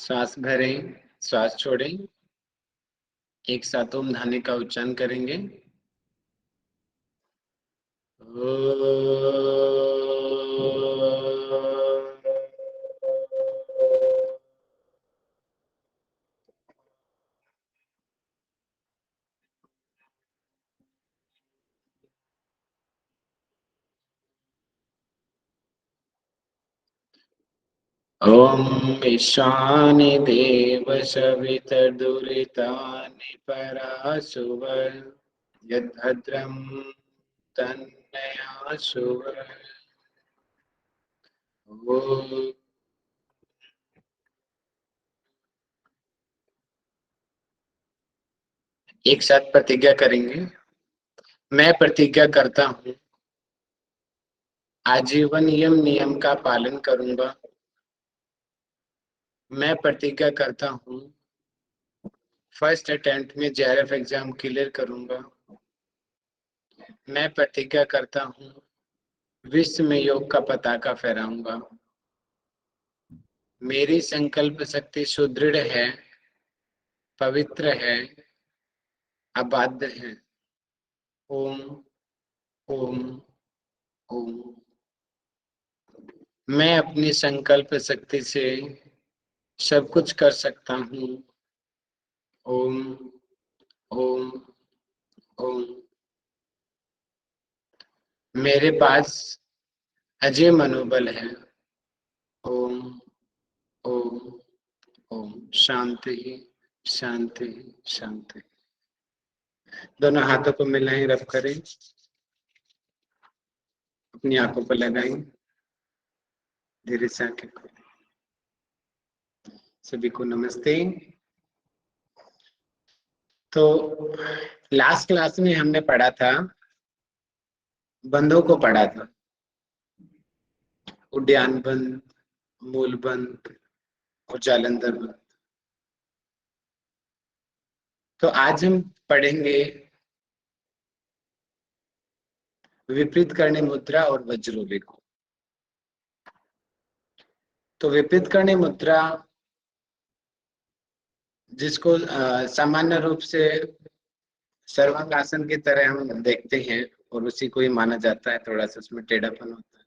श्वास भरें, श्वास छोड़ें। एक साथ ओम ध्वनि का उच्चारण करेंगे। ओम ईशानि देव सवितर्दुरितानि पराशुव यद्भद्रं तन्नयाशुव। ओम। एक साथ प्रतिज्ञा करेंगे। मैं प्रतिज्ञा करता हूँ आजीवन नियम का पालन करूंगा। मैं प्रतिज्ञा करता हूँ फर्स्ट अटेम्प्ट में जेआरएफ एग्जाम क्लियर करूंगा। मैं प्रतिज्ञा करता हूँ विश्व में योग का पताका फहराऊंगा। मेरी संकल्प शक्ति सुदृढ़ है, पवित्र है, अबाध्य है। ओम ओम ओम। मैं अपनी संकल्प शक्ति से सब कुछ कर सकता हूँ। ओम ओम ओम। मेरे पास अजय मनोबल है। ओम ओम ओम। शांति शांति शांति। दोनों हाथों को मिलाएं, रब करें, अपनी आंखों पर लगाएं, धीरे से आंखें खोलें। सभी को नमस्ते। तो लास्ट क्लास में हमने पढ़ा था, बंधों को पढ़ा था, उद्यान बंध, मूल बंध और जालंधर बंध। तो आज हम पढ़ेंगे विपरीत करने मुद्रा और वज्रोली को। तो विपरीत करने मुद्रा जिसको सामान्य रूप से सर्वांगासन की तरह हम देखते हैं और उसी को ही माना जाता है, थोड़ा सा उसमें टेढ़ापन होता है।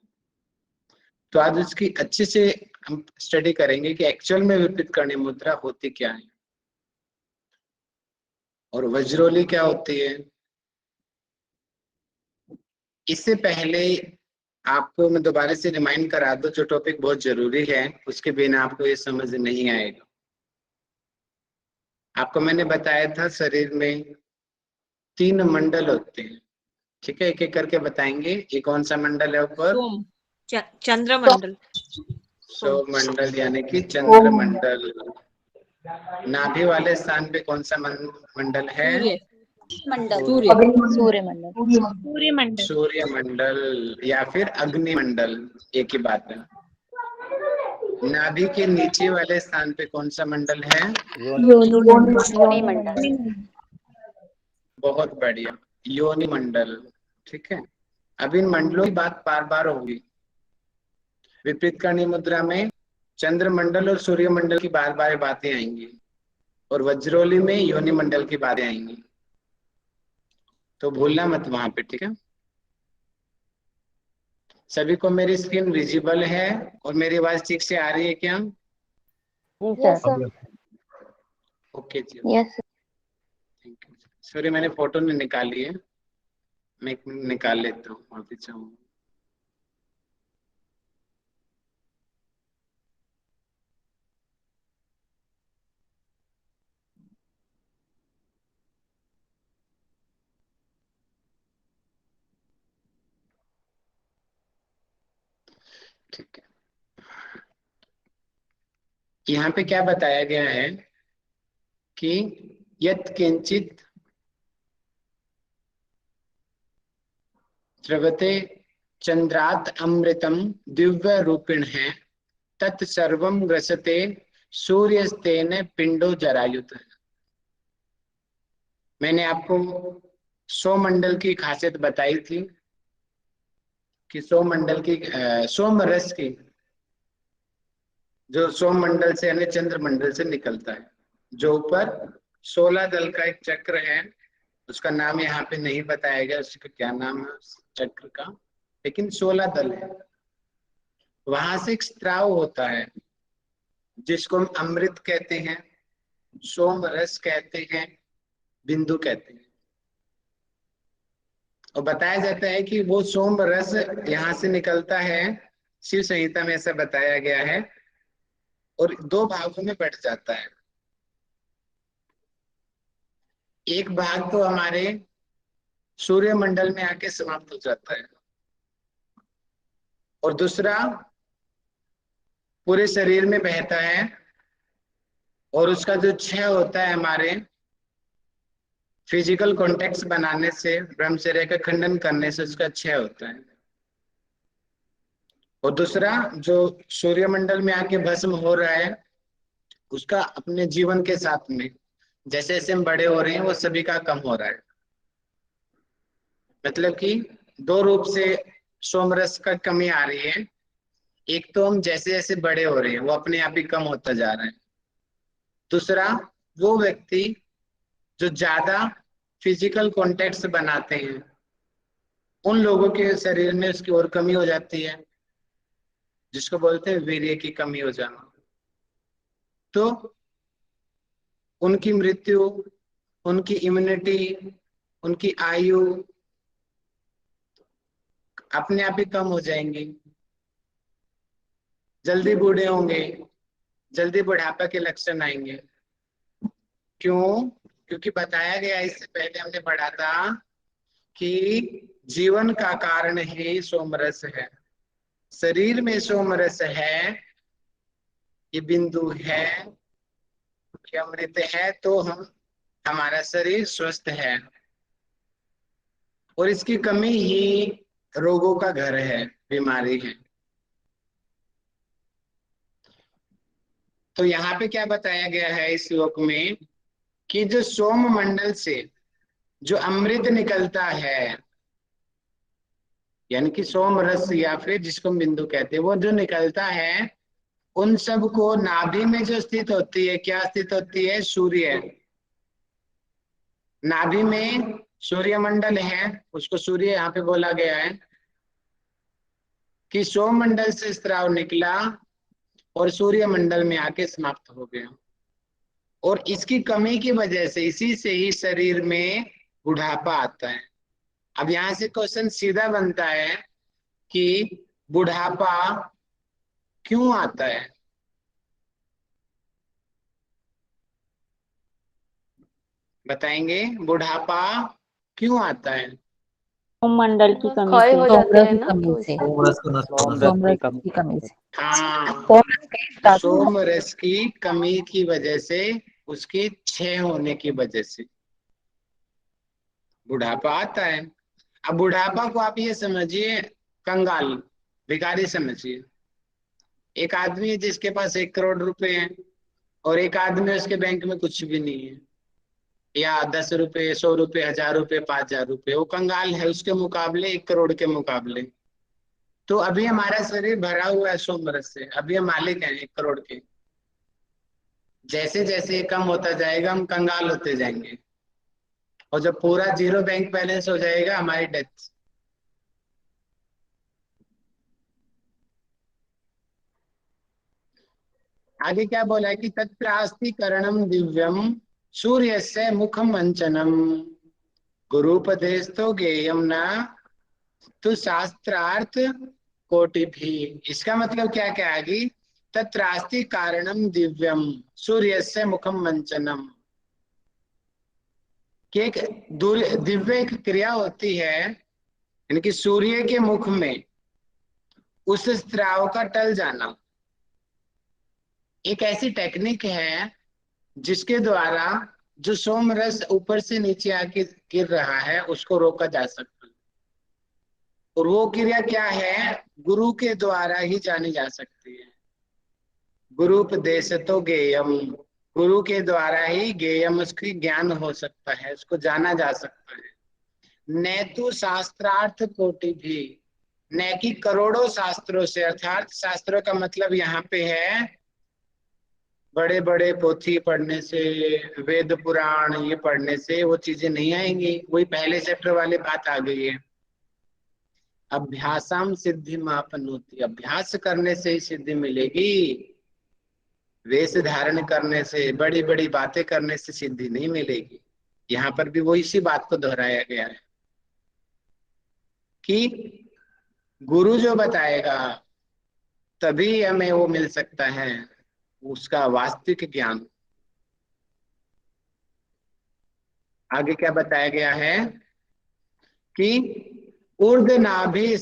तो आज उसकी अच्छे से हम स्टडी करेंगे कि एक्चुअल में विपरीत करने मुद्रा होती क्या है और वज्रोली क्या होती है। इससे पहले आपको मैं दोबारा से रिमाइंड करा दूं, जो टॉपिक बहुत जरूरी है, उसके बिना आपको ये समझ नहीं आएगा। आपको मैंने बताया था शरीर में 3 मंडल होते हैं। ठीक है, एक एक करके बताएंगे। ये कौन सा मंडल है ऊपर? चंद्रमंडल। सौमंडल यानी कि चंद्रमंडल। नाभि वाले स्थान पे कौन सा मंडल है? मंडल। सूर्यमंडल। सूर्य मंडल या फिर अग्निमंडल, एक ही बात है। नाभि के नीचे वाले स्थान पे कौन सा मंडल है? योनि मंडल। बहुत बढ़िया, योनि मंडल। ठीक है, अब इन मंडलों की बात बार बार होगी। विपरीत करनी मुद्रा में चंद्रमंडल और सूर्य मंडल की बार बार बातें आएंगी और वज्रोली में योनि मंडल की बातें आएंगी, तो भूलना मत वहां पे। ठीक है, सभी को मेरी स्क्रीन विजिबल है और मेरी आवाज ठीक से आ रही है क्या? Yes sir. ओके जी, yes sir. Thank you. Sorry, मैंने फोटो नहीं निकाली है, मैं निकाल लेता हूँ, माफी चाहूंगा। ठीक है, यहाँ पे क्या बताया गया है कि यत् किंचित द्रवते चंद्रात अमृतम दिव्य रूपिण है तत्सर्वम ग्रसते सूर्यस्तेन पिंडो जरायुत। मैंने आपको सौमंडल की खासियत बताई थी कि सौमंडल की सोम रस की जो सोम मंडल से यानी चंद्र मंडल से निकलता है। जो ऊपर 16 दल का एक चक्र है, उसका नाम यहाँ पे नहीं बताया गया, उसका क्या नाम है उस चक्र का, लेकिन 16 दल है। वहां से एक स्त्राव होता है जिसको हम अमृत कहते हैं, सोम रस कहते हैं, बिंदु कहते हैं। और बताया जाता है कि वो सोम रस यहाँ से निकलता है, शिव संहिता में ऐसा बताया गया है, और 2 भागों में बट जाता है। एक भाग तो हमारे सूर्य मंडल में आके समाप्त हो जाता है, और दूसरा पूरे शरीर में बहता है, और उसका जो क्षय होता है हमारे फिजिकल कॉन्टेक्ट बनाने से, ब्रह्मचर्य का खंडन करने से उसका क्षय होता है। और दूसरा जो सूर्यमंडल में आके भस्म हो रहा है, उसका अपने जीवन के साथ में जैसे जैसे हम बड़े हो रहे हैं वो सभी का कम हो रहा है। मतलब कि 2 रूप से सोमरस का कमी आ रही है। एक तो हम जैसे जैसे बड़े हो रहे हैं वो अपने आप ही कम होता जा रहा है। दूसरा, वो व्यक्ति जो ज्यादा फिजिकल कॉन्टेक्ट बनाते हैं उन लोगों के शरीर में उसकी और कमी हो जाती है, जिसको बोलते हैं वीर्य की कमी हो जाना। तो उनकी मृत्यु, उनकी इम्यूनिटी, उनकी आयु अपने आप ही कम हो जाएंगी, जल्दी बूढ़े होंगे, जल्दी बुढ़ापा के लक्षण आएंगे। क्यों? क्योंकि बताया गया, इससे पहले हमने पढ़ा था कि जीवन का कारण ही सोमरस है। शरीर में सोमरस है, ये बिंदु है, ये अमृत है, तो हमारा शरीर स्वस्थ है, और इसकी कमी ही रोगों का घर है, बीमारी है। तो यहाँ पे क्या बताया गया है इस श्लोक में कि जो सोम मंडल से जो अमृत निकलता है, यानी कि सोम रस या फिर जिसको बिंदु कहते हैं, वो जो निकलता है उन सब को नाभि में जो स्थित होती है, क्या स्थित होती है? सूर्य। नाभि में सूर्य मंडल है, उसको सूर्य यहाँ पे बोला गया है कि सोम मंडल से स्राव निकला और सूर्य मंडल में आके समाप्त हो गया, और इसकी कमी की वजह से इसी से ही शरीर में बुढ़ापा आता है। अब यहाँ से क्वेश्चन सीधा बनता है कि बुढ़ापा क्यों आता है? बताएंगे बुढ़ापा क्यों आता है? सोम मंडल की कमी क्षय से, हो जाते सोमरस हैं की ना, कमी तो से, इसलिए। सोमरस को नष्ट होने से। सोमरस की कमी से। हाँ, सोमरस का धातु है। सोम रस की कमी की वजह से, उसकी क्षय होने की वजह से बुढ़ापा आता है। अब बुढ़ापा को आप ये समझिए कंगाल, भिखारी समझिए। एक आदमी है जिसके पास 1 करोड़ रुपए हैं, और एक आदमी उसके बैंक में कुछ भी नहीं है, या 10 रुपए, 100 रुपए, 1000 रुपए, 5000 रुपए, वो कंगाल है उसके मुकाबले, 1 करोड़ के मुकाबले। तो अभी हमारा शरीर भरा हुआ है सोमरस से, अभी हम मालिक हैं 1 करोड़ के। जैसे जैसे ये कम होता जाएगा हम कंगाल होते जाएंगे, और जब पूरा 0 बैंक बैलेंस हो जाएगा हमारी डेथ। आगे क्या बोला है कि तत्रास्ति करणम दिव्यम सूर्य से मुखम अंचनम गुरुपदेश तो गेयम न तो शास्त्रार्थ कोटि भी। इसका मतलब क्या क्या है कि तत्रास्ति कारणम दिव्यम सूर्य से मुखम मंचनम, कि एक दिव्य एक क्रिया होती है, यानी कि सूर्य के मुख में उस स्त्राव का टल जाना। एक ऐसी टेक्निक है जिसके द्वारा जो सोमरस ऊपर से नीचे आके गिर रहा है उसको रोका जा सकता है, और वो क्रिया क्या है? गुरु के द्वारा ही जानी जा सकती है। गुरुपदेश तो गेयम, गुरु के द्वारा ही गेयम, उसकी ज्ञान हो सकता है, उसको जाना जा सकता है। नैतु शास्त्रार्थ कोटि भी, न कि करोड़ों शास्त्रों से, अर्थात शास्त्रों का मतलब यहाँ पे है बड़े बड़े पोथी पढ़ने से, वेद पुराण ये पढ़ने से वो चीजें नहीं आएंगी। वही पहले चैप्टर वाली बात आ गई है, अभ्यासाम सिद्धि मापनोति, अभ्यास करने से ही सिद्धि मिलेगी। वेश धारण करने से, बड़ी बड़ी बातें करने से सिद्धि नहीं मिलेगी। यहाँ पर भी वो इसी बात को दोहराया गया है कि गुरु जो बताएगा तभी हमें वो मिल सकता है, उसका वास्तविक ज्ञान। आगे क्या बताया गया है कि ऊर्ध नाभि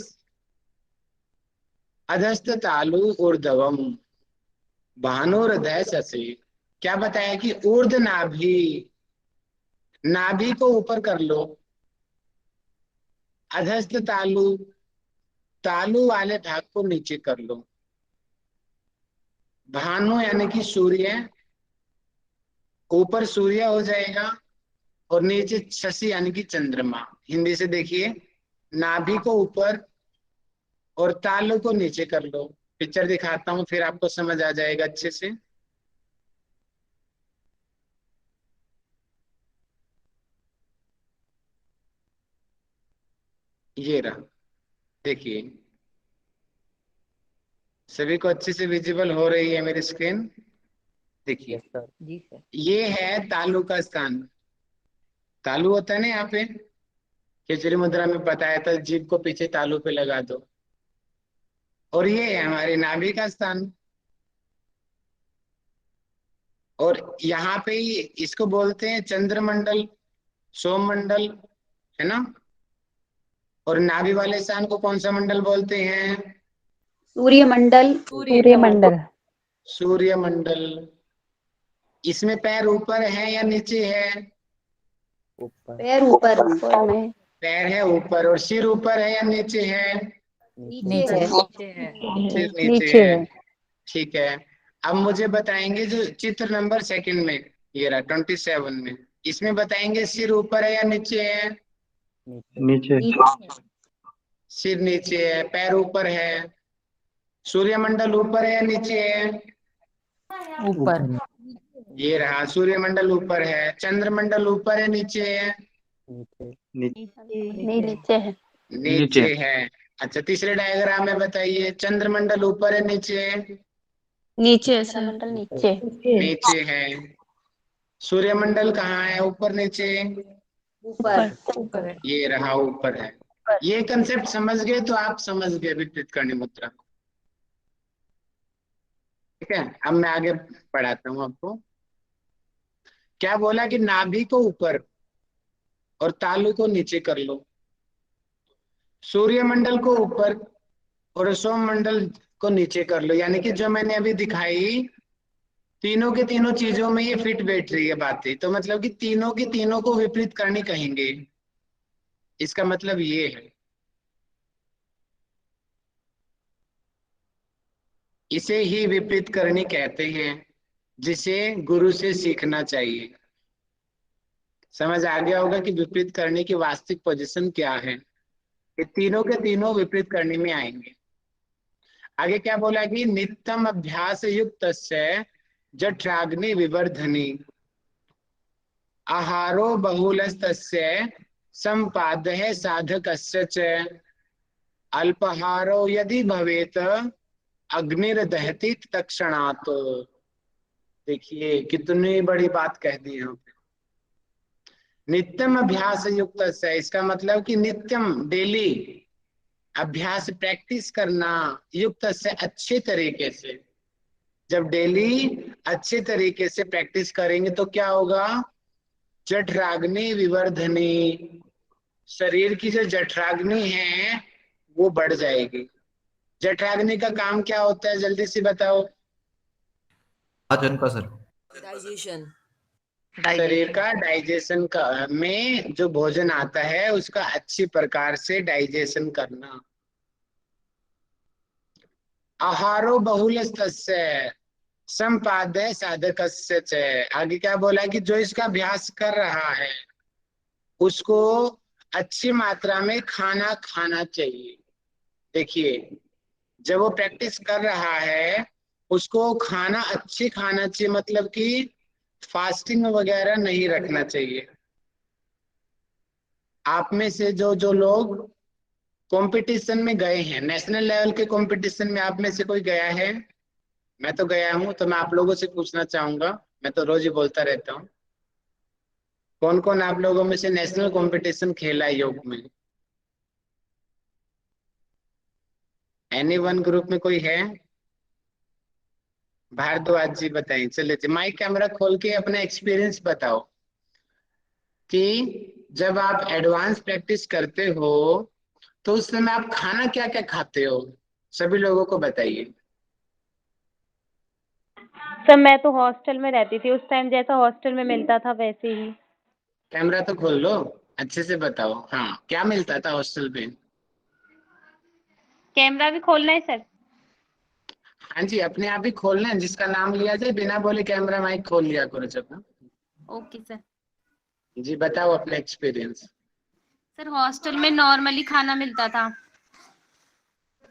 अधस्त तालु ऊर्ध्वम भानुर्धय शशि। क्या बताया कि ऊर्ध नाभि, नाभि को ऊपर कर लो, अधस्त तालु, तालु वाले भाग को नीचे कर लो, भानु यानी कि सूर्य, ऊपर सूर्य हो जाएगा और नीचे शशि यानी कि चंद्रमा। हिंदी से देखिए, नाभि को ऊपर और तालु को नीचे कर लो। पिक्चर दिखाता हूं फिर आपको समझ आ जाएगा अच्छे से। ये रहा, देखिए सभी को अच्छे से विजिबल हो रही है मेरी स्क्रीन। देखिए यस सर, जी सर। ये है तालु का स्थान। तालु होता है ना यहाँ पे, खिचड़ी मुद्रा में बताया था, जीभ को पीछे तालु पे लगा दो। और ये है हमारे नाभि का स्थान। और यहाँ पे ही इसको बोलते हैं चंद्रमंडल, सोममंडल, है ना। और नाभि वाले स्थान को कौन सा मंडल बोलते हैं? सूर्यमंडल। सूर्यमंडल। सूर्यमंडल। इसमें पैर ऊपर है या नीचे है? ऊपर। पैर ऊपर में। पैर है ऊपर। और सिर ऊपर है या नीचे है? नीचे है। सिर नीचे नीचे है। है। ठीक है। अब मुझे बताएंगे जो चित्र नंबर सेकंड में, ये रहा 27 में, इसमें बताएंगे सिर ऊपर है या नीचे है? नीचे। सिर नीचे है, पैर ऊपर है। सूर्यमंडल ऊपर है या नीचे है? ऊपर। ये रहा, सूर्यमंडल ऊपर है। चंद्रमंडल ऊपर है नीचे है? नहीं, नीचे है। नीचे है। अच्छा, तीसरे डायग्राम में बताइए, चंद्रमंडल ऊपर है नीचे है? नीचे चंद्रमंडल नीचे। नीचे है। सूर्यमंडल कहाँ है, ऊपर नीचे? ऊपर। ये रहा, ऊपर है। ये कंसेप्ट समझ गए तो आप समझ गए विपरीत करणी मुद्रा को। ठीक है, अब मैं आगे पढ़ाता हूँ आपको। क्या बोला कि नाभि को ऊपर और तालु को नीचे कर लो, सूर्यमंडल को ऊपर और सौरमंडल को नीचे कर लो। यानी कि जो मैंने अभी दिखाई, तीनों के तीनों चीजों में ये फिट बैठ रही है बातें। तो मतलब कि तीनों की तीनों को विपरीत करनी कहेंगे, इसका मतलब ये है। इसे ही विपरीत करनी कहते हैं, जिसे गुरु से सीखना चाहिए। समझ आ गया होगा कि विपरीत करने की वास्तविक पोजीशन क्या है। ये तीनों के तीनों विपरीत करने में आएंगे। आगे क्या बोला कि नित्यम अभ्यास युक्त जठराग्नि विवर्धनी आहारो बहुलस्तस्य संपादः साधकस्य च अल्पाहारो यदि भवेत अग्निर्दहति तत्क्षणात्। देखिए कितनी बड़ी बात कह दी यहाँ पे। नित्यम अभ्यास युक्त है, इसका मतलब कि नित्यम, डेली अभ्यास, प्रैक्टिस करना, युक्त से, अच्छे तरीके से। जब डेली अच्छे तरीके से प्रैक्टिस करेंगे तो क्या होगा? जठराग्नि विवर्धनी, शरीर की जो जठराग्नि है वो बढ़ जाएगी। जठराग्नि का काम क्या होता है, जल्दी से बताओ। पाचन का सर। डाइजेशन। शरीर का डाइजेशन का, में जो भोजन आता है उसका अच्छी प्रकार से डाइजेशन करना। आहारो बहुलस्तस्य संपादय साधकस्य च। आगे क्या बोला कि जो इसका अभ्यास कर रहा है उसको अच्छी मात्रा में खाना खाना चाहिए। देखिए, जब वो प्रैक्टिस कर रहा है उसको खाना अच्छी खाना चाहिए, मतलब कि फास्टिंग वगैरह नहीं रखना चाहिए। आप में से जो जो लोग कंपटीशन में गए हैं, नेशनल लेवल के कंपटीशन में आप में से कोई गया है? मैं तो गया हूं, तो मैं आप लोगों से पूछना चाहूंगा, मैं तो रोज ही बोलता रहता हूँ, कौन कौन आप लोगों में से नेशनल कंपटीशन खेला है योग में? एनी वन ग्रुप में कोई है? भारद्वाज जी बताइए। चलिए जी, माइक कैमरा खोल के अपना एक्सपीरियंस बताओ कि जब आप एडवांस प्रैक्टिस करते हो तो उस समय आप खाना क्या क्या खाते हो, सभी लोगों को बताइए। सर मैं तो हॉस्टल में रहती थी, उस टाइम जैसा हॉस्टल में मिलता था वैसे ही। कैमरा तो खोल लो, अच्छे से बताओ। हाँ, क्या मिलता था हॉस्टल पे? कैमरा भी खोलना है सर? हाँ जी, अपने आप ही खोलना है, जिसका नाम लिया जाए बिना बोले कैमरा माइक खोल लिया करो जब ना। Okay sir. जी बताओ अपना एक्सपीरियंस। सर हॉस्टल में नॉर्मली खाना मिलता था।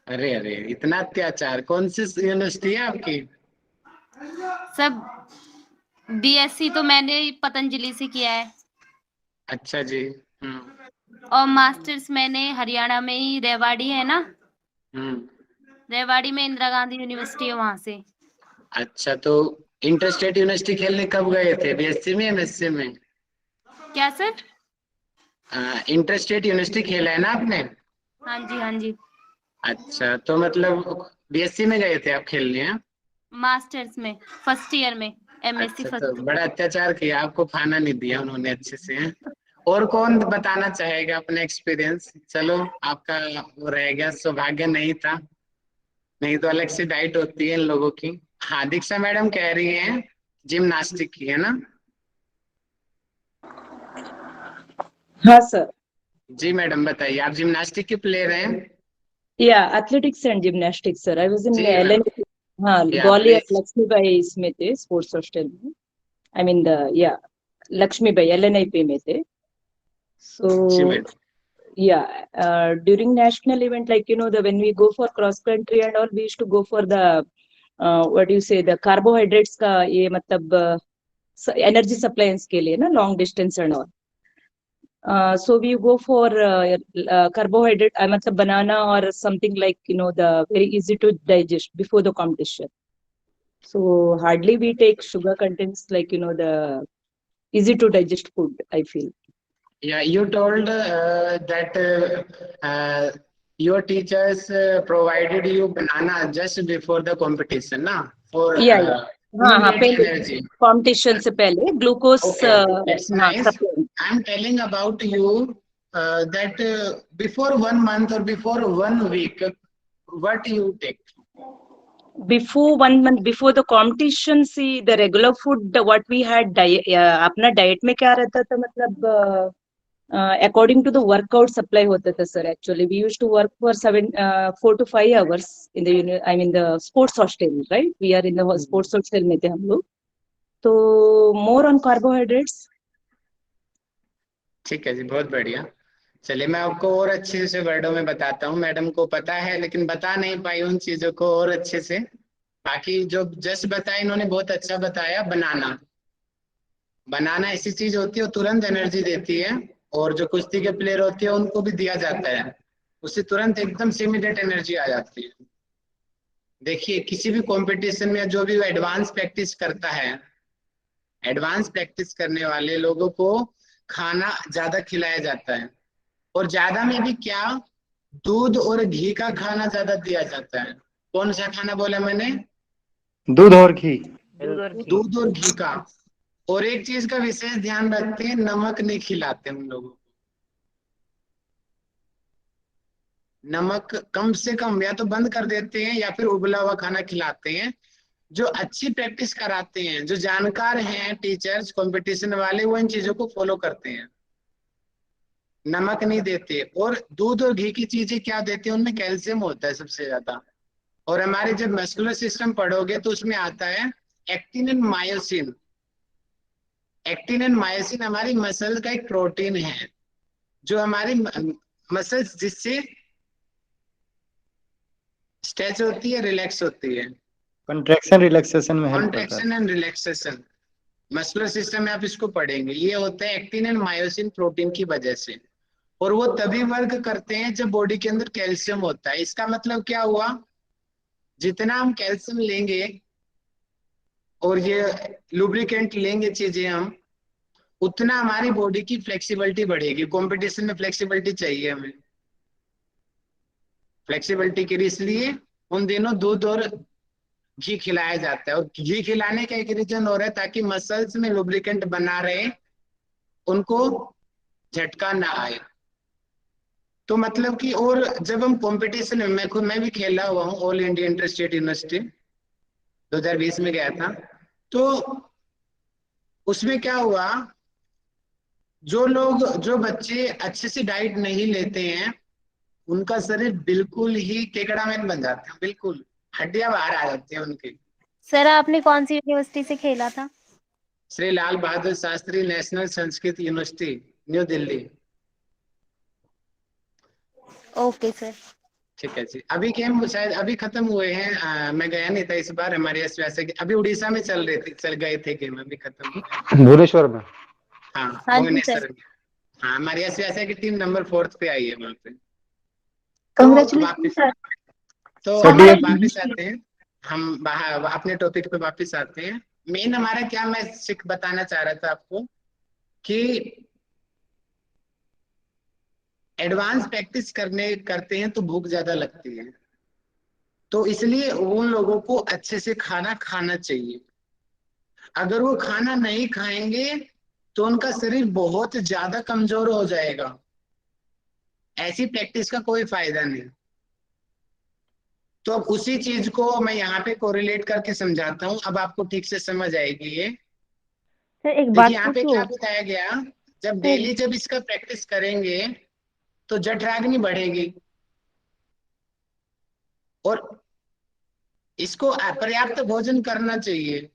अरे अरे, इतना अत्याचार! कौन सी यूनिवर्सिटी है आपकी? सब बीएससी तो मैंने पतंजलि से किया है, अच्छा जी। हम्म। और मास्टर्स मैंने हरियाणा में ही, रेवाड़ी है ना, हम्म। रेवाड़ी में इंदिरा गांधी यूनिवर्सिटी है, वहां से। अच्छा, तो इंटर स्टेट यूनिवर्सिटी खेलने कब गए थे, बीएससी में एमएससी में? क्या सर? इंटर स्टेट यूनिवर्सिटी खेला है ना आपने? हाँ जी हाँ जी। अच्छा, तो मतलब बीएससी में गए थे आप खेलने, हैं? मास्टर्स में फर्स्ट ईयर में, एमएससी अच्छा, तो फर्स्ट। बड़ा अत्याचार किया, आपको खाना नहीं दिया उन्होंने अच्छे से, हैं? और कौन बताना चाहेगा अपना एक्सपीरियंस? चलो, आपका वो रह गया, सौभाग्य नहीं था, नहीं तो अलग से डाइट होती है इन लोगों की। हाँ, दीक्षा मैडम कह रही हैं जिम्नास्टिक की, है ना? हाँ सर। जी मैडम बताइए, आप जिम्नास्टिक के प्लेयर हैं? या athletics and gymnastics sir, I was in जी मैम, एलएन। हाँ, या ग्वालियर प्लीज। लक्ष्मीबाई इसमें थे, स्पोर्ट्स हॉस्टल में। आई मीन द या लक्ष्मीबाई एलएनआईपी में थे। जी So madam. yeah, during national event, like the when we go for cross country and all, we used to go for the what do you say, the carbohydrates का ये मतलब energy सप्लायंस के लिए ना, long distance and all. So we go for carbohydrate, matlab banana or something like the very easy to digest before the competition. So hardly we take sugar contents, like the easy to digest food, I feel. Yeah, you told that your teachers provided you banana just before the competition, na? For Yeah, yeah. हाँ immediate पहले energy. competition से पहले glucose Okay, okay, it's हाँ nice. supplement. I'm telling about you that before 1 month or before 1 week, what you take? Before 1 month before the competition, see the regular food what we had अपना diet में क्या रहता था, मतलब according to the workout supply होता था sir. Actually we used to work for 4 to 5 hours in the I mean the sports hostel, right? We are in the sports hostel में थे हम लोग, तो more on carbohydrates. ठीक है जी, बहुत बढ़िया। चलिए, मैं आपको और अच्छे से वर्डों में बताता हूँ, मैडम को पता है लेकिन बता नहीं पाई उन चीजों को और अच्छे से। बाकी जो जस्ट बताया इन्होंने बहुत अच्छा बताया। बनाना, बनाना ऐसी चीज होती है, वो तुरंत एनर्जी देती है, और जो कुश्ती के प्लेयर होते हैं उनको भी दिया जाता है, उससे तुरंत एकदम से इमीडिएट एनर्जी आ जाती है। देखिए, किसी भी कंपटीशन में जो भी एडवांस प्रैक्टिस करता है, एडवांस प्रैक्टिस करने वाले लोगों को खाना ज्यादा खिलाया जाता है, और ज्यादा में भी क्या, दूध और घी का खाना ज्यादा दिया जाता है। कौन सा खाना बोला मैंने? दूध और घी। दूध और घी। दूध और घी का। और एक चीज का विशेष ध्यान रखते हैं, नमक नहीं खिलाते उन लोगों को। नमक कम से कम या तो बंद कर देते हैं या फिर उबला हुआ खाना खिलाते हैं। जो अच्छी प्रैक्टिस कराते हैं, जो जानकार हैं टीचर्स कंपटीशन वाले, वो इन चीजों को फॉलो करते हैं, नमक नहीं देते। और दूध और घी की चीजें क्या देते हैं, उनमें कैल्शियम होता है सबसे ज्यादा। और हमारे जब मस्कुलर सिस्टम पढ़ोगे तो उसमें आता है actin and myosin. Actin and myosin हमारी मसल का एक प्रोटीन है, जो हमारी मसल्स जिससे स्ट्रेच होती है, रिलैक्स होती है। कंट्रैक्शन रिलैक्सेशन में हेल्प करता है। Contraction and relaxation, muscular system में आप इसको पढ़ेंगे। ये होता है एक्टिन एंड मायोसिन प्रोटीन की वजह से, और वो तभी वर्क करते हैं जब बॉडी के अंदर कैल्शियम होता है। इसका मतलब क्या हुआ, जितना हम कैल्शियम लेंगे और ये लुब्रिकेंट लेंगे चीजें हम, उतना हमारी बॉडी की फ्लेक्सिबिलिटी बढ़ेगी। कंपटीशन में फ्लेक्सिबिलिटी चाहिए हमें, फ्लेक्सिबिलिटी के लिए इसलिए उन दिनों दूध और घी खिलाया जाता है। और घी खिलाने का एक रीजन हो रहा है ताकि मसल्स में लुब्रिकेंट बना रहे, उनको झटका ना आए। तो मतलब कि, और जब हम कंपटीशन में, मैं भी खेला हुआ हूँ, all India inter state university 2020 में गया था। तो उसमें क्या हुआ, जो बच्चे अच्छे से डाइट नहीं लेते हैं, उनका शरीर बिल्कुल ही केकड़ामैन बन जाता है, बिल्कुल हड्डियां बाहर आ जाती हैं उनकी। सर आपने कौन सी यूनिवर्सिटी से खेला था? Shri Lal Bahadur Shastri national Sanskrit university, new Delhi. Okay sir. ठीक है जी। अभी गेम शायद अभी खत्म हुए हैं, मैं गया नहीं था इस बार, हमारे वैसे अभी उड़ीसा में चल गए थे गेम, अभी खत्म हुए हैं। भुवनेश्वर में। हाँ हाँ जी भुवनेश्वर सर। में। हाँ हमारी वैसे की टीम नंबर 4 पे आई है वहां पे। तो कंग्रेचुलेशन वापिस सर। तो सर, हम वापिस आते हैं, हम बाहर अपने टॉपिक पे वापिस आते हैं। मेन हमारा क्या, मैं बताना चाह रहा था आपको कि एडवांस प्रैक्टिस करते हैं तो भूख ज्यादा लगती है, तो इसलिए उन लोगों को अच्छे से खाना खाना चाहिए। अगर वो खाना नहीं खाएंगे तो उनका शरीर बहुत ज्यादा कमजोर हो जाएगा। ऐसी प्रैक्टिस का कोई फायदा नहीं। तो अब उसी चीज को मैं यहाँ पे कोरिलेट करके समझाता हूँ, अब आपको ठीक से समझ आएगी ये। सर एक देखिए बात यहाँ पे पूछूं? क्या बताया गया, जब सर डेली जब इसका प्रैक्टिस करेंगे तो जठराग्नि बढ़ेगी, और इसको पर्याप्त भोजन करना चाहिए।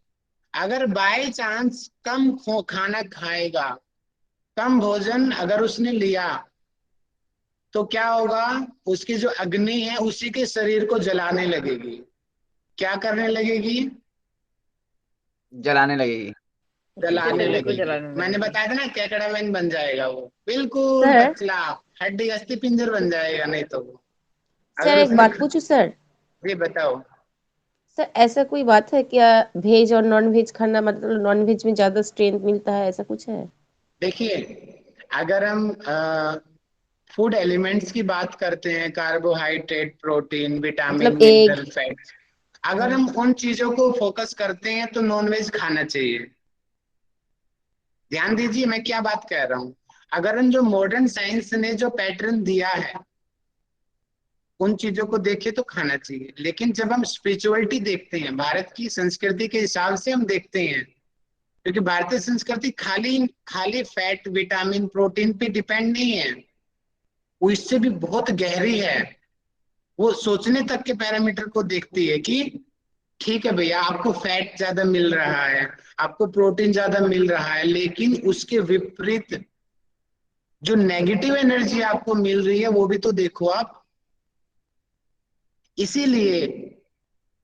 अगर बाय चांस खाना खाएगा, कम भोजन अगर उसने लिया, तो क्या होगा, उसकी जो अग्नि है उसी के शरीर को जलाने लगेगी। क्या करने लगेगी, जलाने लगेगी। उसी के जलाने शरीर को लगेगी। जलाने मैंने लगेगी। बताया था ना कैकड़ामैन बन जाएगा वो, बिल्कुल सर पतला, हड्डी अस्थि पिंजर बन जाएगा। नहीं तो वो, सर अगर एक उसने बात पूछूं सर? ये बताओ। सर ऐसा कोई बात है क्या, वेज और नॉन वेज खाना, मतलब नॉन वेज में ज्यादा स्ट्रेंथ मिलता है, ऐसा कुछ है? देखिए अगर हम फूड एलिमेंट्स की बात करते हैं, कार्बोहाइड्रेट, प्रोटीन, विटामिन, मतलब एग। मिनरल, फैट, अगर हम उन चीजों को फोकस करते हैं तो नॉनवेज खाना चाहिए। ध्यान दीजिए मैं क्या बात कह रहा हूँ। अगर हम जो मॉडर्न साइंस ने जो पैटर्न दिया है उन चीजों को देखे तो खाना चाहिए, लेकिन जब हम स्पिरिचुअलिटी देखते हैं, भारत की संस्कृति के हिसाब से हम देखते हैं, क्योंकि भारतीय संस्कृति खाली खाली फैट, विटामिन, प्रोटीन पे डिपेंड नहीं है, वो इससे भी बहुत गहरी है। वो सोचने तक के पैरामीटर को देखती है कि ठीक है भैया, आपको फैट ज्यादा मिल रहा है, आपको प्रोटीन ज्यादा मिल रहा है, लेकिन उसके विपरीत जो नेगेटिव एनर्जी आपको मिल रही है वो भी तो देखो आप। इसीलिए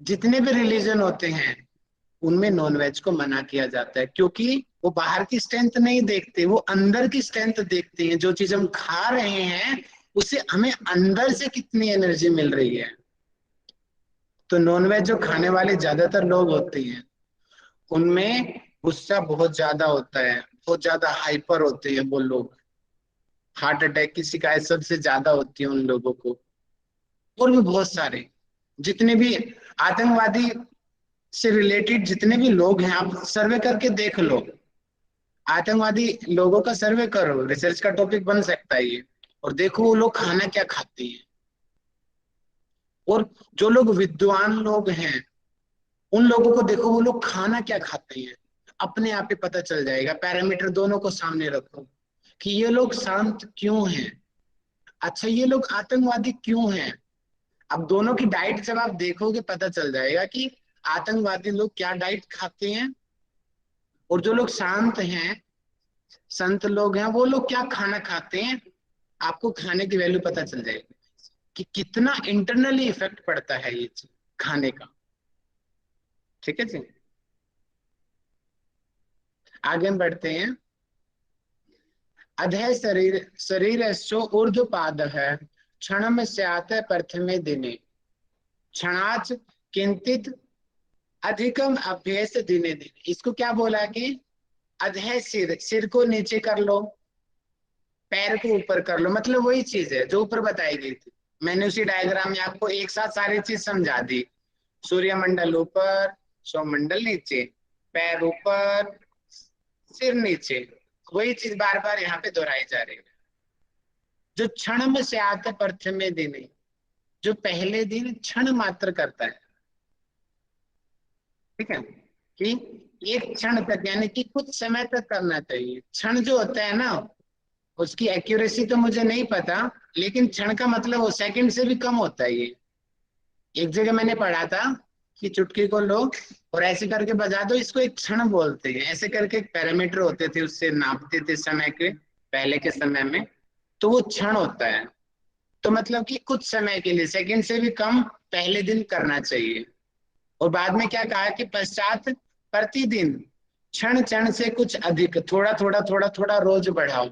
जितने भी रिलीजन होते हैं उनमें नॉनवेज को मना किया जाता है, क्योंकि वो बाहर की स्ट्रेंथ नहीं देखते, वो अंदर की स्ट्रेंथ देखते हैं। जो चीज हम खा रहे हैं उससे हमें अंदर से कितनी एनर्जी मिल रही है। तो नॉनवेज जो खाने वाले ज्यादातर लोग होते हैं उनमें गुस्सा बहुत ज्यादा होता है, बहुत ज्यादा हाइपर होते हैं वो लोग, हार्ट अटैक की शिकायत सबसे ज्यादा होती है उन लोगों को। और भी बहुत सारे जितने भी आतंकवादी से रिलेटेड जितने भी लोग हैं, आप सर्वे करके देख लो, आतंकवादी लोगों का सर्वे करो, रिसर्च का टॉपिक बन सकता है ये, और देखो वो लोग खाना क्या खाते हैं। और जो लोग विद्वान लोग हैं उन लोगों को देखो वो लोग खाना क्या खाते हैं, अपने आप ही पता चल जाएगा। पैरामीटर दोनों को सामने रखो कि ये लोग शांत क्यों हैं, अच्छा ये लोग आतंकवादी क्यों हैं। अब दोनों की डाइट जब आप देखोगे पता चल जाएगा कि आतंकवादी लोग क्या डाइट खाते हैं, और जो लोग शांत हैं, संत लोग हैं, वो लोग क्या खाना खाते हैं। आपको खाने की वैल्यू पता चल जाएगी कि कितना इंटरनली इफेक्ट पड़ता है ये चीज खाने का। ठीक है जी, आगे हम बढ़ते हैं। अधः शरीर शरीरस्यो ऊर्ध्वपादः क्षणम स्यात् प्रथमे दिने क्षणाच किंचित अधिकम अभ्यस्त दिने दिने। इसको क्या बोला कि अधः सिर, सिर को नीचे कर लो, पैर को ऊपर कर लो, मतलब वही चीज है जो ऊपर बताई गई थी। मैंने उसी डायग्राम में आपको एक साथ सारी चीज समझा दी। सूर्यमंडल ऊपर, सौरमंडल नीचे, पैर ऊपर, सिर नीचे, वही चीज बार बार यहाँ पे दोहराई जा रही है। जो क्षण में से आते प्रथमे दिन, जो पहले दिन क्षण मात्र करता है, ठीक है, कि एक क्षण तक, यानी कि कुछ समय तक करना चाहिए। क्षण जो होता है ना, उसकी एक्यूरेसी तो मुझे नहीं पता, लेकिन क्षण का मतलब वो सेकंड से भी कम होता है। ये एक जगह मैंने पढ़ा था कि चुटकी को लो और ऐसे करके बजा दो, इसको एक क्षण बोलते हैं। ऐसे करके एक पैरामीटर होते थे, उससे नापते थे समय के, पहले के समय में, तो वो क्षण होता है। तो मतलब कि कुछ समय के लिए, सेकंड से भी कम पहले दिन करना चाहिए। और बाद में क्या कहा कि पश्चात प्रतिदिन क्षण क्षण से कुछ अधिक, थोड़ा थोड़ा थोड़ा थोड़ा रोज बढ़ाओ।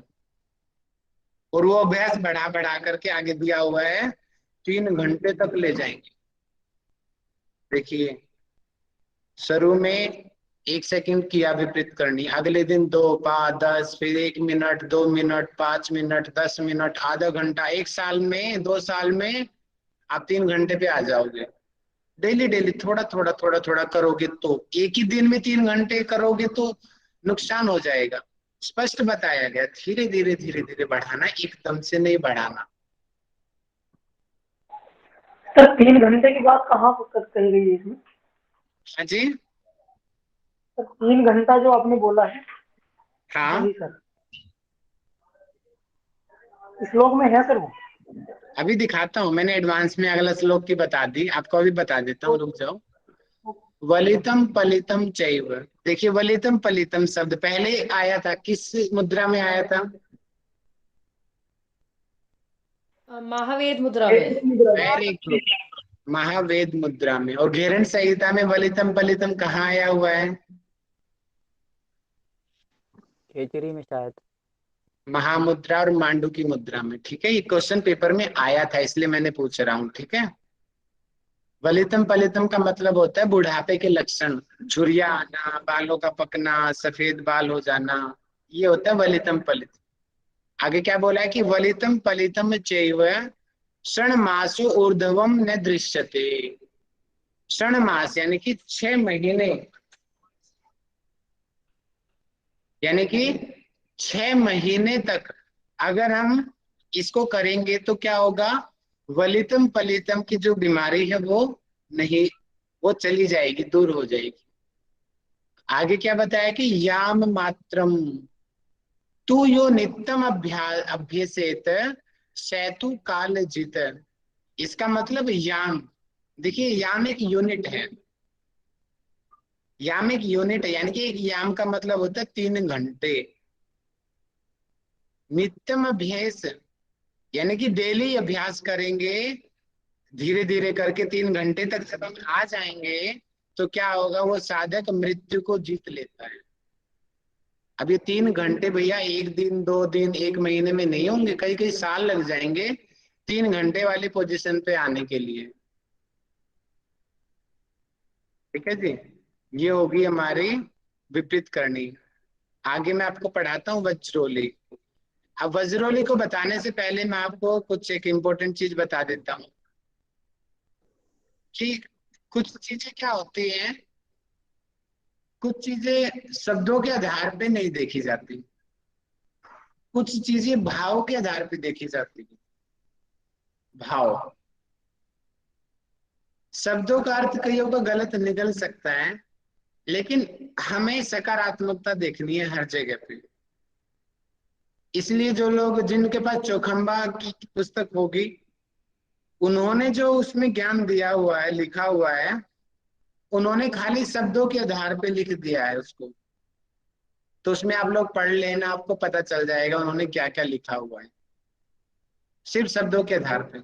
और वो अभ्यास बढ़ा बढ़ा करके आगे दिया हुआ है 3 घंटे तक ले जाएंगे। देखिए, शुरू में 1 सेकंड किया विपरीत करनी, अगले दिन 2, 5, 10, फिर 1 मिनट, 2 मिनट, 5 मिनट, 10 मिनट, आधा घंटा। 1 साल में, 2 साल में आप 3 घंटे पे आ जाओगे। डेली डेली थोड़ा थोड़ा थोड़ा थोड़ा करोगे, तो एक ही दिन में 3 घंटे करोगे तो नुकसान हो जाएगा। स्पष्ट बताया गया, धीरे धीरे बढ़ाना, एकदम से नहीं बढ़ाना। सर 3 घंटे की बात कहाँ पर कही गई है इसमें? हाँ जी, सर 3 घंटा जो आपने बोला है, हाँ, जी सर, श्लोक में है सर वो? अभी दिखाता हूँ। मैंने एडवांस में अगला श्लोक की बता दी, आपको अभी बता देता हूँ, रुक जाओ। वलितम पलितम चैव, देखिए वलितम पलितम शब्द पहले आया था, किस मुद्रा में आया था? महावेद मुद्रा में। वेरी गुड, महावेद मुद्रा में। और घेरण संहिता में वलितम पलितम कहाँ आया हुआ है? खेचरी में शायद। महामुद्रा और मांडू की मुद्रा में। ठीक है, ये क्वेश्चन पेपर में आया था, इसलिए मैंने पूछ रहा हूँ। ठीक है, वलितम पलितम का मतलब होता है बुढ़ापे के लक्षण, झुर्रिया आना, बालों का पकना, सफेद बाल हो जाना, ये होता है वलितम पलितम। आगे क्या बोला है कि वलितम पलितम चैव षण मासो ऊर्ध्वम न दृश्यते। षण मास यानी कि 6 महीने, यानी कि 6 महीने तक अगर हम इसको करेंगे तो क्या होगा? वलितम पलितम की जो बीमारी है वो नहीं, वो चली जाएगी, दूर हो जाएगी। आगे क्या बताया कि याम मात्रम तू यो नित्यम अभ्यसेत शैतु काल जित। इसका मतलब याम, देखिए याम एक यूनिट है, याम एक यूनिट है, यानी कि एक याम का मतलब होता है 3 घंटे। नित्यम अभ्यास यानी कि डेली अभ्यास करेंगे, धीरे धीरे करके 3 घंटे तक जब हम आ जाएंगे तो क्या होगा? वो साधक मृत्यु को जीत लेता है। अब ये 3 घंटे भैया 1 दिन, 2 दिन, 1 महीने में नहीं होंगे, कई कई साल लग जाएंगे 3 घंटे वाली पोजीशन पे आने के लिए। ठीक है जी, ये होगी हमारी विपरीत करनी। आगे मैं आपको पढ़ाता हूँ वज्रोली। अब वज्रोली को बताने से पहले मैं आपको कुछ एक इम्पोर्टेंट चीज बता देता हूँ कि कुछ चीजें क्या होती हैं, कुछ चीजें शब्दों के आधार पे नहीं देखी जाती, कुछ चीजें भाव के आधार पे देखी जाती है। भाव, शब्दों का अर्थ कईयों का गलत निकल सकता है, लेकिन हमें सकारात्मकता देखनी है हर जगह पे। इसलिए जो लोग, जिनके पास चौखंबा की पुस्तक होगी, उन्होंने जो उसमें ज्ञान दिया हुआ है, लिखा हुआ है, उन्होंने खाली शब्दों के आधार पे लिख दिया है उसको। तो उसमें आप लोग पढ़ लेना, आपको पता चल जाएगा उन्होंने क्या क्या लिखा हुआ है, सिर्फ शब्दों के आधार पे।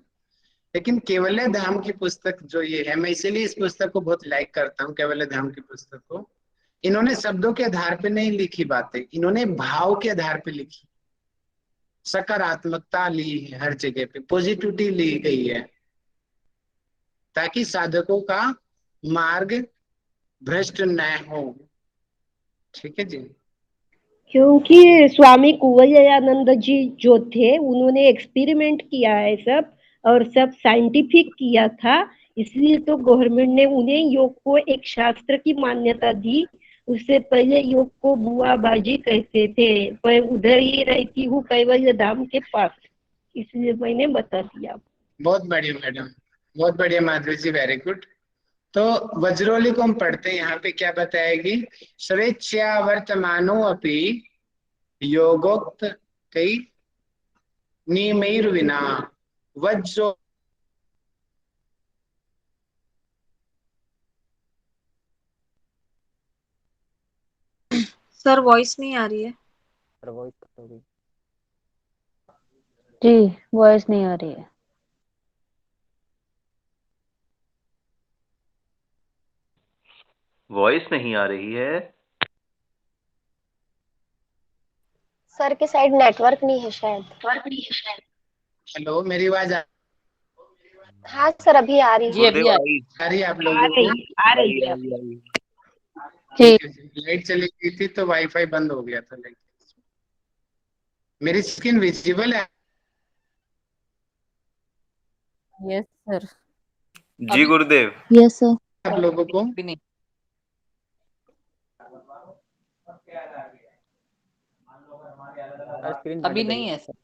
लेकिन केवल्य धाम की पुस्तक जो ये है, मैं इसीलिए इस पुस्तक को बहुत लाइक करता हूँ, केवल्य धाम की पुस्तक को। इन्होंने शब्दों के आधार पे नहीं लिखी बातें, इन्होंने भाव के आधार पे लिखी। सकारात्मकता ली है, हर जगह पे पॉजिटिविटी ली गई है, ताकि साधकों का मार्ग भ्रष्ट न हो। ठीक है जी। क्योंकि स्वामी कुवलयानंद जी जो थे उन्होंने एक्सपेरिमेंट किया है सब, और सब साइंटिफिक किया था, इसलिए तो गवर्नमेंट ने उन्हें योग को एक शास्त्र की मान्यता दी। उससे पहले योग को बुआबाजी कहते थे। पर उधर ही रहती हूँ कैवल्य धाम के पास, इसलिए मैंने बता दिया। बहुत बढ़िया मैडम, बहुत बढ़िया माधवी जी, वेरी गुड। तो वज्रोली को हम पढ़ते हैं, यहाँ पे क्या बताएगी? स्वेच्छया वर्तमानो अपि योगोक्त कई नियमैर्विना वज्रो। सर वॉइस नहीं आ रही है। सर वॉइस कट हो गई। जी वॉइस नहीं आ रही है। वॉइस नहीं आ रही है। सर के साइड नेटवर्क नहीं है शायद। हेलो, मेरी आवाज हाँ सर अभी आ रही है। जी अभी गुरुदेव आ आई आ रही है आप आ लोगों को? रही है। आई। जी लाइट चली गई थी तो वाईफाई बंद हो गया था। लाइट, मेरी स्क्रीन विजिबल है? Yes sir. जी गुरुदेव। Yes sir. आप लोगों को? भी नहीं। सर स्क्रीन अभी हट नहीं गई। है sir.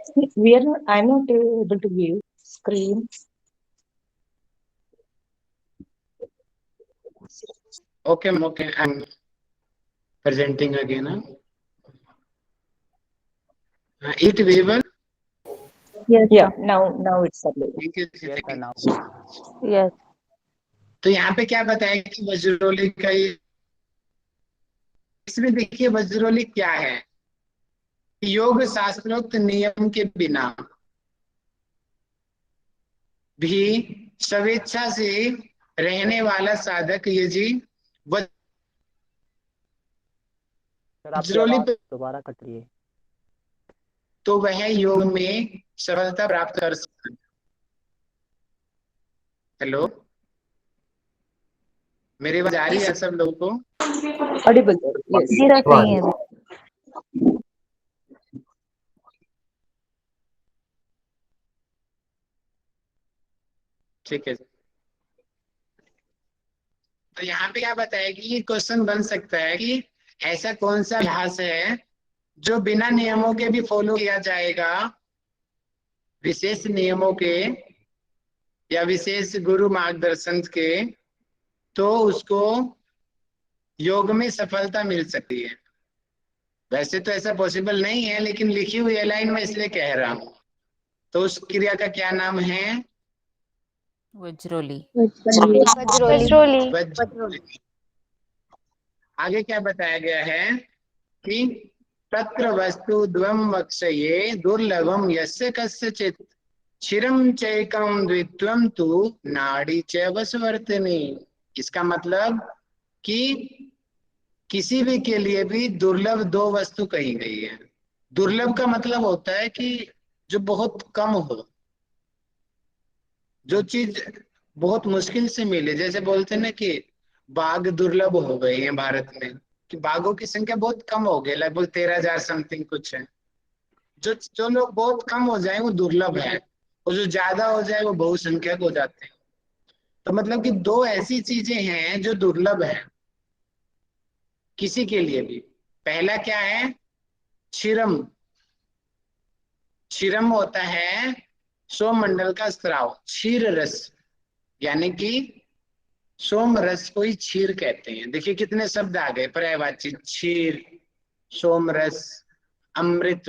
I am not able to view screen. Okay, okay, I'm presenting again. It visible? Yeah, now it's available. Thank you. Yes sir now. Yes. तो यहाँ पे क्या बताया कि वज्रोली का इसमें देखिए वज्रोली क्या है? योग शास्त्रोक्त नियम के बिना भी स्वेच्छा से रहने वाला साधक यदि सर आपकी वज्रोली आवाज पे दोबारा कट रही है। तो वह योग में सफलता प्राप्त कर सकता है। हेलो, मेरी आवाज आ रही है सब लोगों को? Audible. Yes. जीरा सही है। ठीक है। तो यहाँ पे क्या बताएगी? ये क्वेश्चन बन सकता है कि ऐसा कौन सा अभ्यास है जो बिना नियमों के भी फॉलो किया जाएगा, विशेष नियमों के या विशेष गुरु मार्गदर्शन के, तो उसको योग में सफलता मिल सकती है। वैसे तो ऐसा पॉसिबल नहीं है, लेकिन लिखी हुई है लाइन में इसलिए कह रहा हूं। तो उस क्रिया का क्या नाम है? वज्रोली। वज्रोली। वज्रोली। आगे क्या बताया गया है कि तत्र वस्तु द्वम अक्षये दुर्लभम यस्य कस्यचित् क्षीरम चैकम द्वित्वम तु नाड़ी च वशवर्तिनी। इसका मतलब कि किसी भी के लिए भी दुर्लभ दो वस्तु कही गई है। दुर्लभ का मतलब होता है कि जो बहुत कम हो, जो चीज बहुत मुश्किल से मिले। जैसे बोलते हैं ना कि बाघ दुर्लभ हो गए हैं भारत में, कि बाघों की संख्या बहुत कम हो गई, लगभग 13,000 समथिंग कुछ है। जो लोग बहुत कम हो जाए वो दुर्लभ है, और जो ज्यादा हो जाए वो बहुसंख्यक हो जाते हैं। तो मतलब कि दो ऐसी चीजें हैं जो दुर्लभ है किसी के लिए भी। पहला क्या है? क्षीरम। क्षीरम होता है सोममंडल का स्राव, क्षीर रस, यानी कि सोम रस को ही क्षीर कहते हैं। देखिए कितने शब्द आ गए पर्यायवाची, क्षीर, सोम रस, अमृत,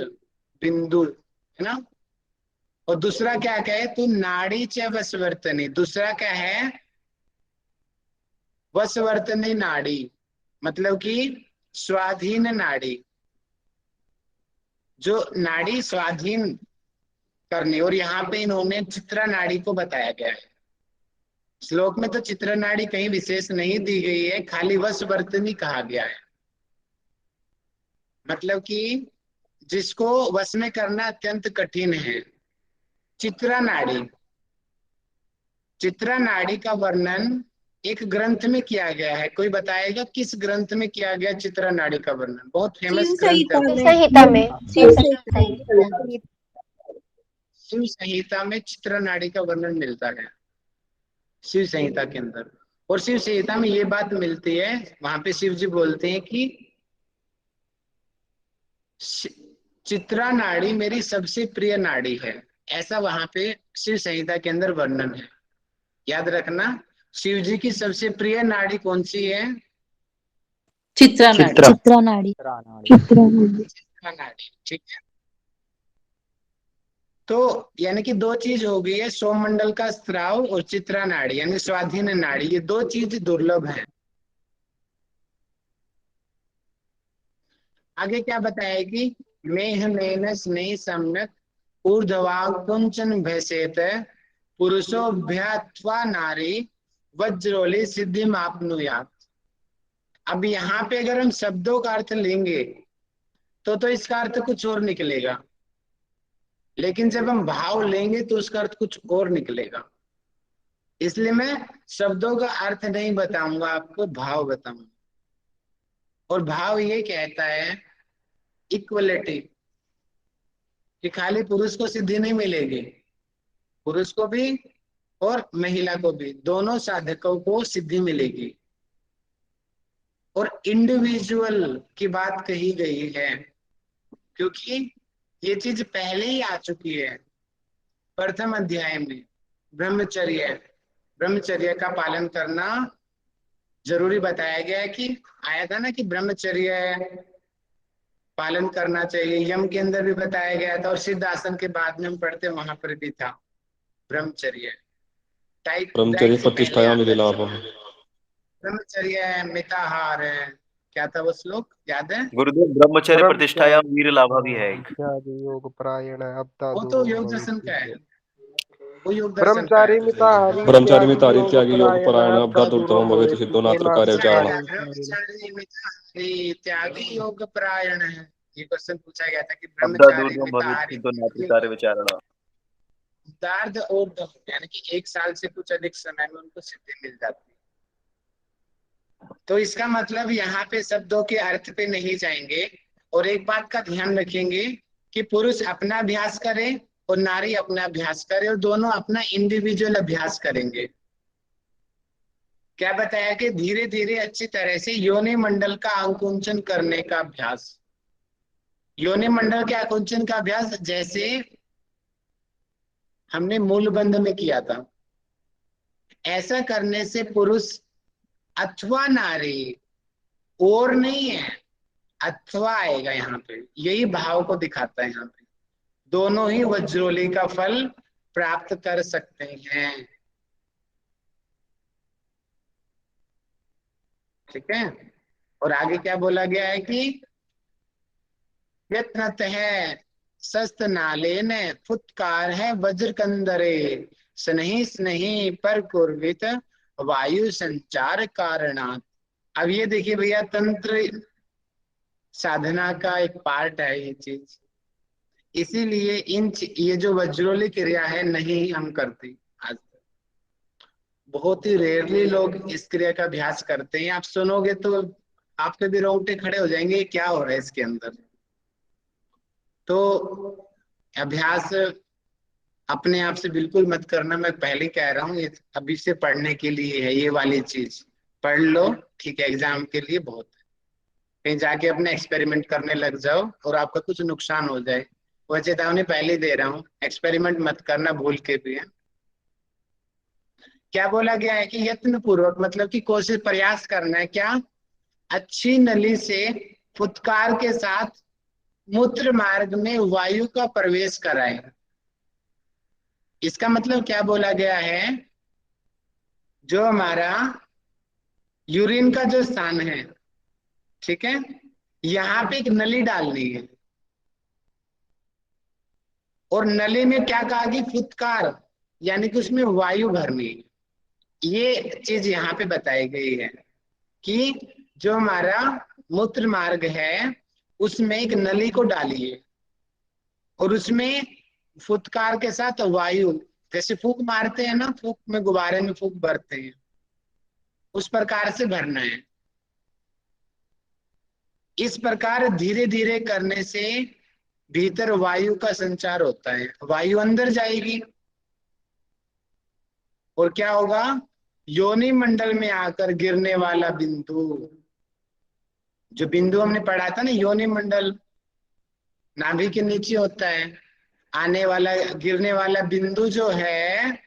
बिंदु, है ना। और दूसरा क्या कहे तो नाड़ी च वशवर्तनी। दूसरा क्या है? वशवर्तनी नाड़ी, मतलब कि स्वाधीन नाड़ी। जो नाड़ी स्वाधीन करनी। और यहाँ पे इन्होंने चित्रा नाड़ी को बताया गया है। श्लोक में तो चित्रा नाड़ी कहीं विशेष नहीं दी गई है, खाली वशवर्तनी कहा गया है। मतलब कि जिसको वश में करना अत्यंत कठिन है। चित्रा नाड़ी, चित्रा नाड़ी का वर्णन एक ग्रंथ में किया गया है। कोई बताएगा किस ग्रंथ में किया गया चित्रा नाड़ी का वर्णन? बहुत फेमस ग्रंथ है। संहिता में। शिव संहिता में चित्रा नाड़ी का वर्णन मिलता है, शिव संहिता के अंदर। और शिव संहिता में ये बात मिलती है, वहां पे शिव जी बोलते हैं कि चित्रा नाड़ी मेरी सबसे प्रिय नाड़ी है, ऐसा वहां पे शिव संहिता के अंदर वर्णन है। याद रखना, शिव जी की सबसे प्रिय नाड़ी कौन सी है? चित्रा नाड़ी। चित्रा नाड़ी। चित्रा नाड़ी, ठीक है। तो यानी कि दो चीज हो गई है, सोममंडल का स्राव और चित्रा नाड़ी यानी स्वाधीन नाड़ी। ये दो चीज दुर्लभ है। आगे क्या बताया कि मेह मेन स्नेह सम्यक ऊर्ध्वा कुंचन भैसेत पुरुषोभ्यत्वा नारी वज्रोली सिद्धि मापनुयात। अब यहाँ पे अगर हम शब्दों का अर्थ लेंगे तो इसका अर्थ कुछ और निकलेगा, लेकिन जब हम भाव लेंगे तो उसका अर्थ कुछ और निकलेगा। इसलिए मैं शब्दों का अर्थ नहीं बताऊंगा, आपको भाव बताऊंगा। और भाव ये कहता है इक्वलिटी, कि खाली पुरुष को सिद्धि नहीं मिलेगी, पुरुष को भी और महिला को भी, दोनों साधकों को सिद्धि मिलेगी। और इंडिविजुअल की बात कही गई है, क्योंकि ये चीज पहले ही आ चुकी है। प्रथम अध्याय में ब्रह्मचर्य का पालन करना जरूरी बताया गया है। कि आया था ना कि ब्रह्मचर्य पालन करना चाहिए, यम के अंदर भी बताया गया था। और सिद्ध आसन के बाद में हम पढ़ते वहां पर भी था ब्रह्मचर्य। ब्रह्मचर्य प्रतिष्ठायां विधिलाभः। ब्रह्मचर्य मिताहार है, क्या था वो श्लोक याद है? गुरुदेव ब्रह्मचर्य प्रतिष्ठायां वीर लाभा भी है एक। योग परायण वो तो योग दर्शन का है, वो योग दर्शन का ब्रह्मचारी है। मिताहारी ब्रह्मचारी में तारीफ त्यागी योग परायण अब्दा दुर्तम भवेत सिद्धो नात्र कार्य विचारणा। ब्रह्मचारी मिताहारी त्यागी योग परायण है, ये क्वेश्चन पूछा गया था कि अब्दा ब्रह्मचारी दूर्गम भवेत मिताहारी सिद्धो नात्र कार्य विचारणा। दार्द और दम, यानी कि 1 साल से कुछ अधिक समय में उनको सिद्धि मिल जाती है। तो इसका मतलब यहाँ पे शब्दों के अर्थ पे नहीं जाएंगे। और एक बात का ध्यान रखेंगे कि पुरुष अपना अभ्यास करे और नारी अपना अभ्यास करे, और दोनों अपना इंडिविजुअल अभ्यास करेंगे। क्या बताया कि धीरे धीरे अच्छी तरह से योनि मंडल का आकुंचन करने का अभ्यास। योनि मंडल के आकुंचन का अभ्यास जैसे हमने मूल बंध में किया था, ऐसा करने से पुरुष अथवा नारी, और नहीं है, अथवा आएगा यहाँ पे, यही भाव को दिखाता है। यहाँ पे दोनों ही वज्रोली का फल प्राप्त कर सकते हैं। ठीक है। और आगे क्या बोला गया है कि यत्नत है सस्त नाले ने फुत्कार है वज्र कंदरे स्नेही स्नेही पर कुर्वित वायु संचार कारणात। अब ये देखिए भैया, तंत्र साधना का एक पार्ट है ये चीज। इसीलिए ये जो वज्रोली क्रिया है नहीं हम करते आज तक, बहुत ही रेयरली लोग इस क्रिया का अभ्यास करते हैं। आप सुनोगे तो आपके भी रोंगटे खड़े हो जाएंगे, क्या हो रहा है इसके अंदर। तो अभ्यास अपने आप से बिल्कुल मत करना, मैं पहले कह रहा हूँ, ये अभी से पढ़ने के लिए है। ये वाली चीज पढ़ लो, ठीक है, एग्जाम के लिए बहुत है। कहीं जाके अपने एक्सपेरिमेंट करने लग जाओ और आपका कुछ नुकसान हो जाए, वो चेतावनी पहले दे रहा हूँ, एक्सपेरिमेंट मत करना भूल के भी है। क्या बोला गया है कि यत्न पूर्वक, मतलब कि कोशिश प्रयास करना है। क्या? अच्छी नली से फुत्कार के साथ मूत्र मार्ग में वायु का प्रवेश कराएं। इसका मतलब क्या बोला गया है, जो हमारा यूरिन का जो स्थान है, ठीक है, यहाँ पे एक नली डालनी है। और नली में क्या कहा कि फुत्कार, यानी कि उसमें वायु भरनी। ये चीज यहाँ पे बताई गई है कि जो हमारा मूत्र मार्ग है उसमें एक नली को डालिए और उसमें फुत्कार के साथ वायु, जैसे फूंक मारते हैं ना, फूंक में गुब्बारे में फूंक भरते हैं, उस प्रकार से भरना है। इस प्रकार धीरे धीरे करने से भीतर वायु का संचार होता है, वायु अंदर जाएगी और क्या होगा, योनि मंडल में आकर गिरने वाला बिंदु, जो बिंदु हमने पढ़ा था ना योनि मंडल, नाभि के नीचे होता है, आने वाला गिरने वाला बिंदु जो है,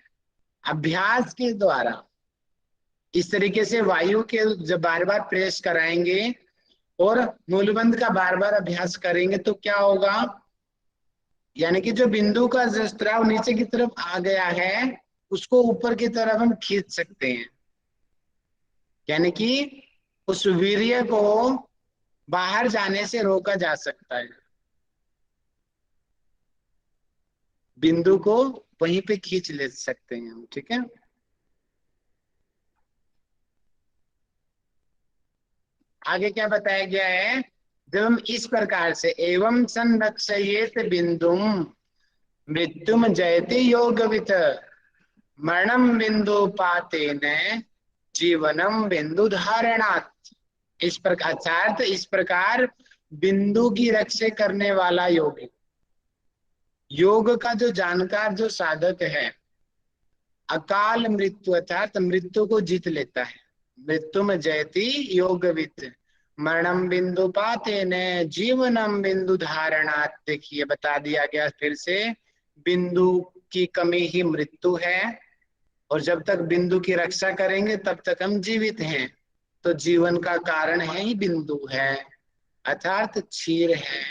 अभ्यास के द्वारा इस तरीके से वायु के जब बार बार प्रेस कराएंगे और मूलबंध का बार बार अभ्यास करेंगे तो क्या होगा, यानी कि जो बिंदु का स्राव नीचे की तरफ आ गया है उसको ऊपर की तरफ हम खींच सकते हैं, यानी कि उस वीर्य को बाहर जाने से रोका जा सकता है, बिंदु को वहीं पे खींच ले सकते हैं हम। ठीक है, आगे क्या बताया गया है, जब हम इस प्रकार से एवं संरक्षयेत बिंदुम मृत्युम जयति योगवित मरणम बिंदु पातेन जीवनम बिंदु धारणात्, इस प्रकार अर्थात इस प्रकार बिंदु की रक्षा करने वाला योगी, योग का जो जानकार जो साधक है, अकाल मृत्यु अर्थात मृत्यु को जीत लेता है। मृत्यु में जयति योगवित मरणम बिंदु पाते न जीवनम बिंदु धारणात्, देखिए बता दिया गया फिर से, बिंदु की कमी ही मृत्यु है और जब तक बिंदु की रक्षा करेंगे तब तक हम जीवित हैं, तो जीवन का कारण है ही बिंदु है, अर्थात क्षीर है,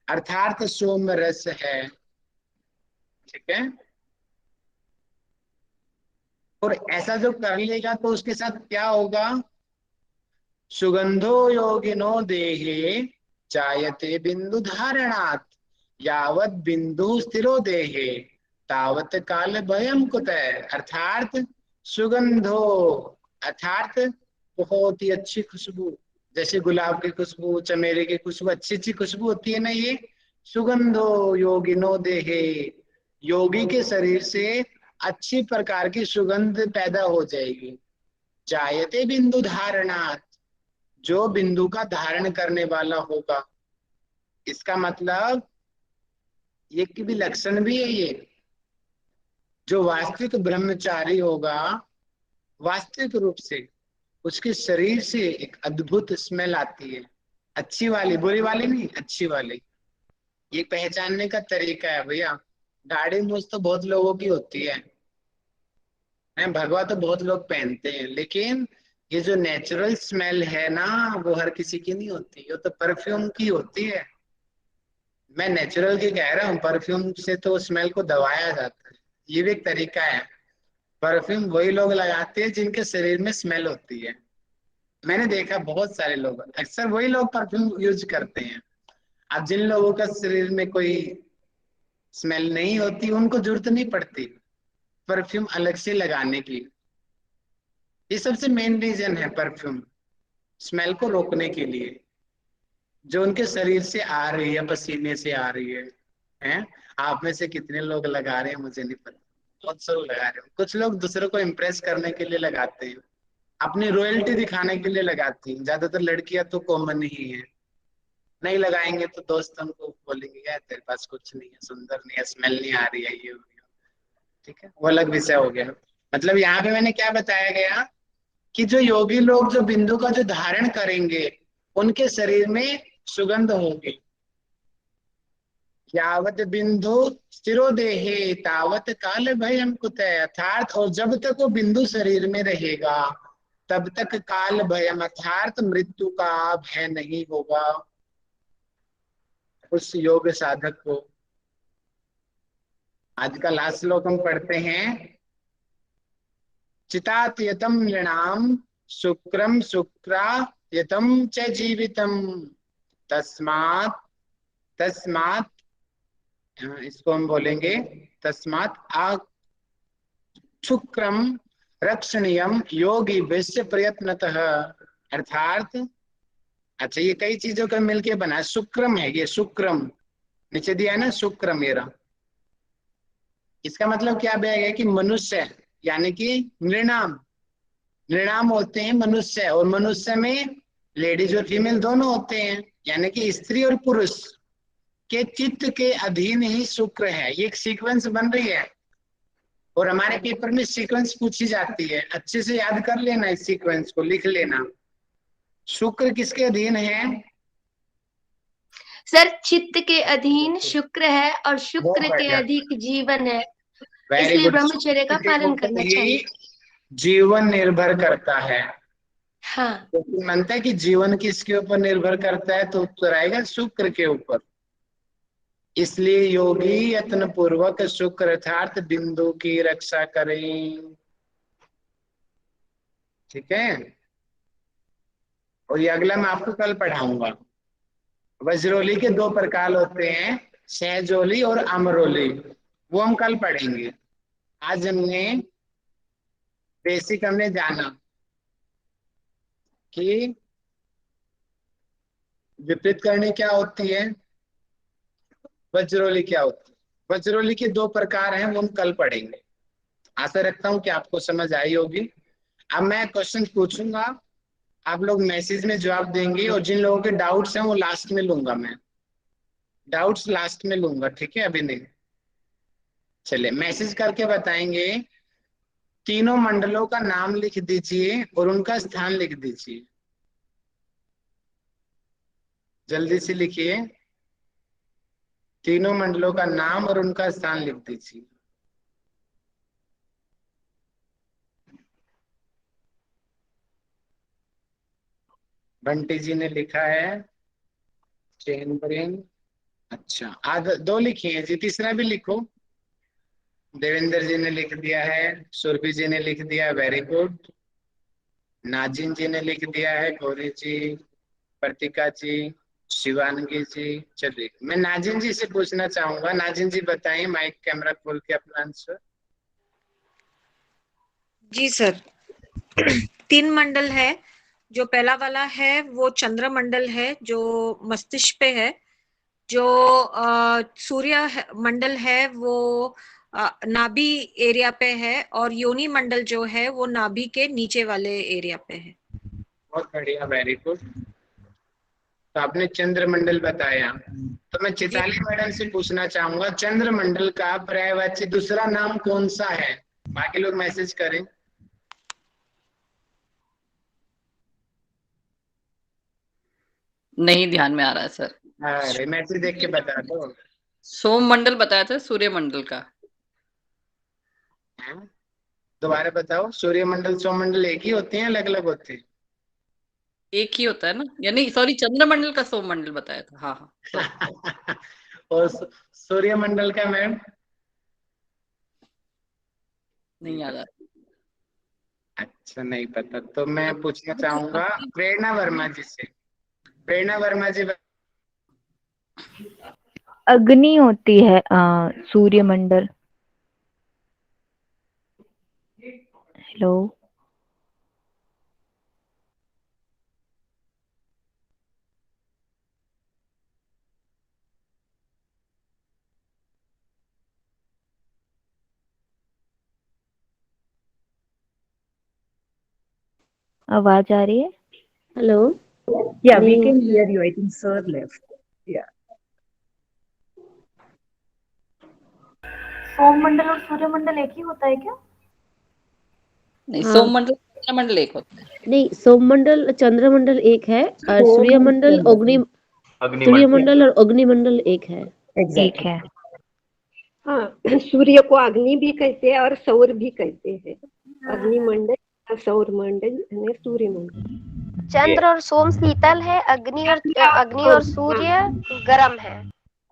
अर्थात सोम रस है। ठीक है, और ऐसा जो कर लेगा तो उसके साथ क्या होगा, सुगंधो योगिनो देहे जायते बिंदु धारणात् यावत बिंदु स्थिरो देहे तावत काल भयम कुतः, अर्थात सुगंधो अर्थात बहुत ही अच्छी खुशबू, जैसे गुलाब की खुशबू, चमेली की खुशबू, अच्छी अच्छी खुशबू होती है ना, ये सुगंधो योगिनो देहे, योगी के शरीर से अच्छी प्रकार की सुगंध पैदा हो जाएगी। जायते बिंदु धारणात्, जो बिंदु का धारण करने वाला होगा, इसका मतलब ये की भी लक्षण भी है, ये जो वास्तविक ब्रह्मचारी होगा वास्तविक रूप से उसके शरीर से एक अद्भुत स्मेल आती है, अच्छी वाली, बुरी वाली नहीं, अच्छी वाली। ये पहचानने का तरीका है भैया, दाढ़ी मूछ तो बहुत लोगों की होती है, भगवा तो बहुत लोग पहनते हैं, लेकिन ये जो नेचुरल स्मेल है ना वो हर किसी की नहीं होती, ये तो परफ्यूम की होती है। मैं नेचुरल की कह रहा हूँ, परफ्यूम से तो स्मेल को दबाया जाता है, ये भी एक तरीका है। परफ्यूम वही लोग लगाते हैं जिनके शरीर में स्मेल होती है, मैंने देखा बहुत सारे लोग, अक्सर वही लोग परफ्यूम यूज करते हैं। अब जिन लोगों का शरीर में कोई स्मेल नहीं होती उनको जरूरत नहीं पड़ती परफ्यूम अलग से लगाने की। ये सबसे मेन रीजन है परफ्यूम, स्मेल को रोकने के लिए, जो उनके शरीर से आ रही है, पसीने से आ रही है? आप में से कितने लोग लगा रहे हैं मुझे नहीं पता, बहुत से लोग लगा रहे हैं। कुछ लोग दूसरों को इम्प्रेस करने के लिए लगाते हैं, अपनी रॉयल्टी दिखाने के लिए लगाती हैं, ज्यादातर लड़कियां तो कॉमन ही है, नहीं लगाएंगे तो दोस्त हमको बोलेंगे यार तेरे पास कुछ नहीं है, सुंदर नहीं है, स्मेल नहीं आ रही है, ये ठीक है, वो अलग विषय हो गया। मतलब यहाँ पे मैंने क्या बताया गया कि जो योगी लोग जो बिंदु का जो धारण करेंगे उनके शरीर में सुगंध होगी। यावत बिंदु स्थिरो देहे तावत काल भयम कुतः, अर्थात और जब तक वो बिंदु शरीर में रहेगा तब तक काल भयम अर्थात मृत्यु का भय नहीं होगा उस योग साधक को। आज का लास्ट श्लोक हम पढ़ते हैं, चितात यतम नृणाम शुक्रम शुक्रा यतम च जीवितम तस्मात् इसको हम बोलेंगे तस्मात् आ शुक्रम रक्षणीयम योगी विश्व प्रयत्नतः, अर्थात अच्छा ये कई चीजों का मिलके बना है। शुक्रम है ये, शुक्रम नीचे दिया है ना, शुक्रम मेरा। इसका मतलब क्या है कि मनुष्य यानी कि नृणाम, नृणाम होते हैं मनुष्य, और मनुष्य में लेडीज और फीमेल दोनों होते हैं, यानी कि स्त्री और पुरुष के चित्त के अधीन ही शुक्र है। ये एक सीक्वेंस बन रही है और हमारे पेपर में सीक्वेंस पूछी जाती है, अच्छे से याद कर लेना, इस सीक्वेंस को लिख लेना। शुक्र किसके अधीन है? सर चित्त के अधीन शुक्र है और शुक्र के अधिक जीवन है, इसलिए ब्रह्मचर्य का पालन करना चाहिए। जीवन निर्भर करता है। हाँ तो मानता है कि जीवन किसके ऊपर निर्भर करता है, तो उत्तर आएगा शुक्र के ऊपर। इसलिए योगी यत्न पूर्वक शुक्र अर्थात बिंदु की रक्षा करें। ठीक है, और ये अगला मैं आपको कल पढ़ाऊंगा। वज्रोली के दो प्रकार होते हैं, सहजोली और अमरोली, वो हम कल पढ़ेंगे। आज हमने बेसिक हमने जाना कि विपरीत करणी क्या होती है, वज्रोली क्या होती है। वज्रोली के दो प्रकार हैं, वो हम कल पढ़ेंगे। आशा रखता हूं कि आपको समझ आई होगी। अब मैं क्वेश्चन पूछूंगा, आप लोग मैसेज में जवाब देंगे, और जिन लोगों के डाउट्स हैं वो लास्ट में लूंगा, मैं डाउट्स लास्ट में लूंगा, ठीक है, अभी नहीं। चलिए मैसेज करके बताएंगे। तीनों मंडलों का नाम लिख दीजिए और उनका स्थान लिख दीजिए, जल्दी से लिखिए। तीनों मंडलों का नाम और उनका स्थान लिख दीजिए। बंटी जी ने लिखा है चेन। अच्छा आधा दो लिखी है जी, तीसरा भी लिखो। देवेंद्र जी ने लिख दिया है, सुरभि जी ने लिख दिया है, वेरी गुड। नाजिन जी ने लिख दिया है, गौरी जी, प्रतिका जी, शिवानगी जी। चलिए मैं नाजिन जी से पूछना चाहूंगा। नाजिन जी बताएं, माइक कैमरा खोल के अपना आंसर। जी सर, 3 मंडल है। जो पहला वाला है वो चंद्र मंडल है जो मस्तिष्क पे है। जो सूर्य मंडल है वो नाभि एरिया पे है, और योनि मंडल जो है वो नाभि के नीचे वाले एरिया पे है। बहुत बढ़िया, वेरी गुड। तो आपने चंद्रमंडल बताया, तो मैं चिताली मैडम से पूछना चाहूंगा चंद्रमंडल का पर्यायवाची दूसरा नाम कौन सा है? बाकी लोग मैसेज करें। नहीं ध्यान में आ रहा है सर। अरे मैसेज देख के बता दो। सोम मंडल बताया था, सूर्य मंडल का। दोबारा बताओ, सूर्य मंडल सौर मंडल एक ही होते हैं, अलग अलग होते हैं? एक ही होता है ना, यानी सॉरी चंद्रमंडल का सोम मंडल बताया था। हाँ हाँ और सूर्य मंडल का मैम नहीं याद आ। अच्छा नहीं पता, तो मैं पूछना चाहूंगा प्रेरणा वर्मा जी से। प्रेरणा वर्मा जी अग्नि होती है सूर्य मंडल। हेलो, आवाज आ रही है? Hello, Yeah, we can hear you. I think sir left. Yeah. सोम मंडल और सूर्य मंडल एक ही होता है क्या? नहीं, सोम मंडल चंद्रमंडल एक होता है। नहीं, सोममंडल चंद्रमंडल एक है और सूर्यमंडल सूर्यमंडल और अग्निमंडल एक है। एक है। हाँ, सूर्य को अग्नि भी कहते हैं और सौर भी कहते हैं। अग्निमंडल, सौर मंडल और सूर्य मंडल। चंद्र और सोम शीतल है, अग्नि और सूर्य गर्म है।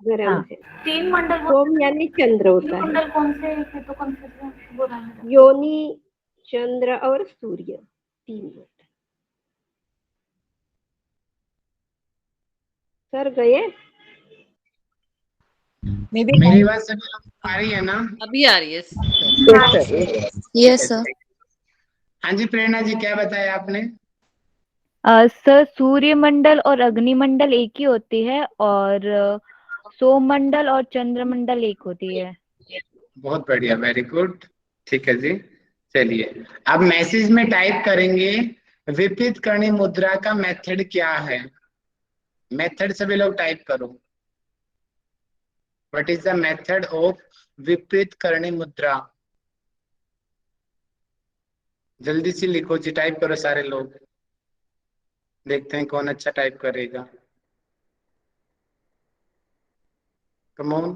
गर्म है। 3 मंडल सोम यानी चंद्र होता है। मंडल कौन से है तो कंफ्यूजन हो रहा है। योनि, चंद्र और सूर्य, 3 मंडल। सर गए? मेरी बात सभी लोग को आ रही है ना? अभी आ रही है सर। Yes sir. हाँ जी प्रेरणा जी, क्या बताया आपने? सर सूर्यमंडल और अग्निमंडल एक ही होती है और सौरमंडल और चंद्रमंडल एक होती है। बहुत बढ़िया, वेरी गुड। ठीक है जी, चलिए अब मैसेज में टाइप करेंगे विपरीत करणी मुद्रा का मेथड क्या है। मेथड सभी लोग टाइप करो। What is the method of विपरीत करणी मुद्रा? जल्दी से लिखो जी, टाइप करो सारे लोग, देखते हैं कौन अच्छा टाइप करेगा। Come on.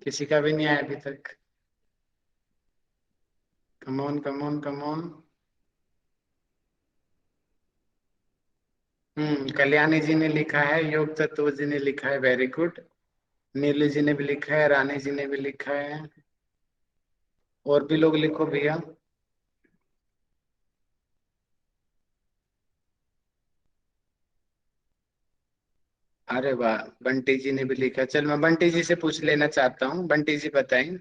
किसी का भी नहीं आया अभी तक। Come on come on come on. Kalyani ji ने लिखा है, योग तत्व जी ने लिखा है, वेरी गुड। नीलू जी ने भी लिखा है, रानी जी ने भी लिखा है, और भी लोग लिखो भैया। अरे वाह, बंटी जी ने भी लिखा। चल मैं बंटी जी से पूछ लेना चाहता हूँ, बंटी जी बताएं।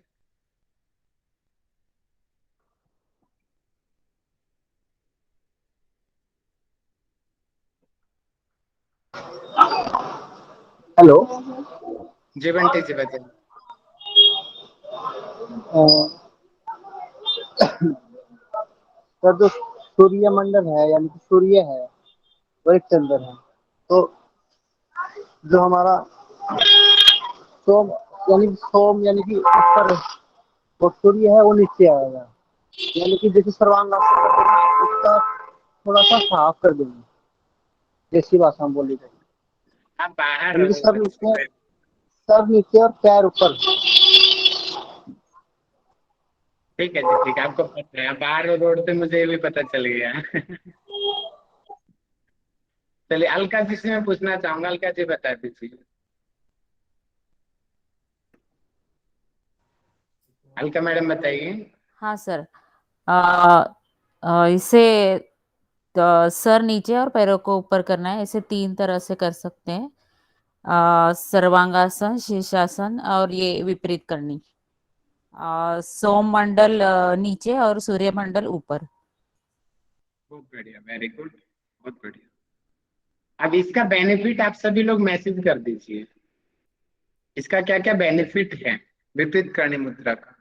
हेलो जी बंटी जी बताएं। सर, जो सूर्य मंडल है यानी कि सूर्य है और एक चंद्र है, तो जो हमारा सोम यानी कि ऊपर और सूर्य है वो नीचे आएगा, यानी कि जैसे सर्वांगासन कर देंगे उसका थोड़ा सा साफ कर देंगे, जैसी भाषा में बोली जाए। आप बाहर यानी कि रहो बच्चे। सर नीचे और पैर ऊपर। ठीक है जी, ठीक है, आपको पता है, आप बाहर हो रोड पे, मुझे भी पता चल गया। चलिए अलका जी से मैं पूछना चाहूंगा, अलका जी बता दीजिए। अलका मैडम बताइए। हाँ सर। इसे सर नीचे और पैरों को ऊपर करना है, इसे 3 तरह से कर सकते हैं। सर्वांगासन, शीर्षासन और ये विपरीत करनी। सोममंडल नीचे और सूर्यमंडल ऊपर। बहुत बढ़िया, वेरी गुड, बहुत बढ़िया। अब इसका बेनिफिट आप सभी लोग मैसेज कर दीजिए, इसका क्या क्या बेनिफिट है विपरीत करणी मुद्रा का।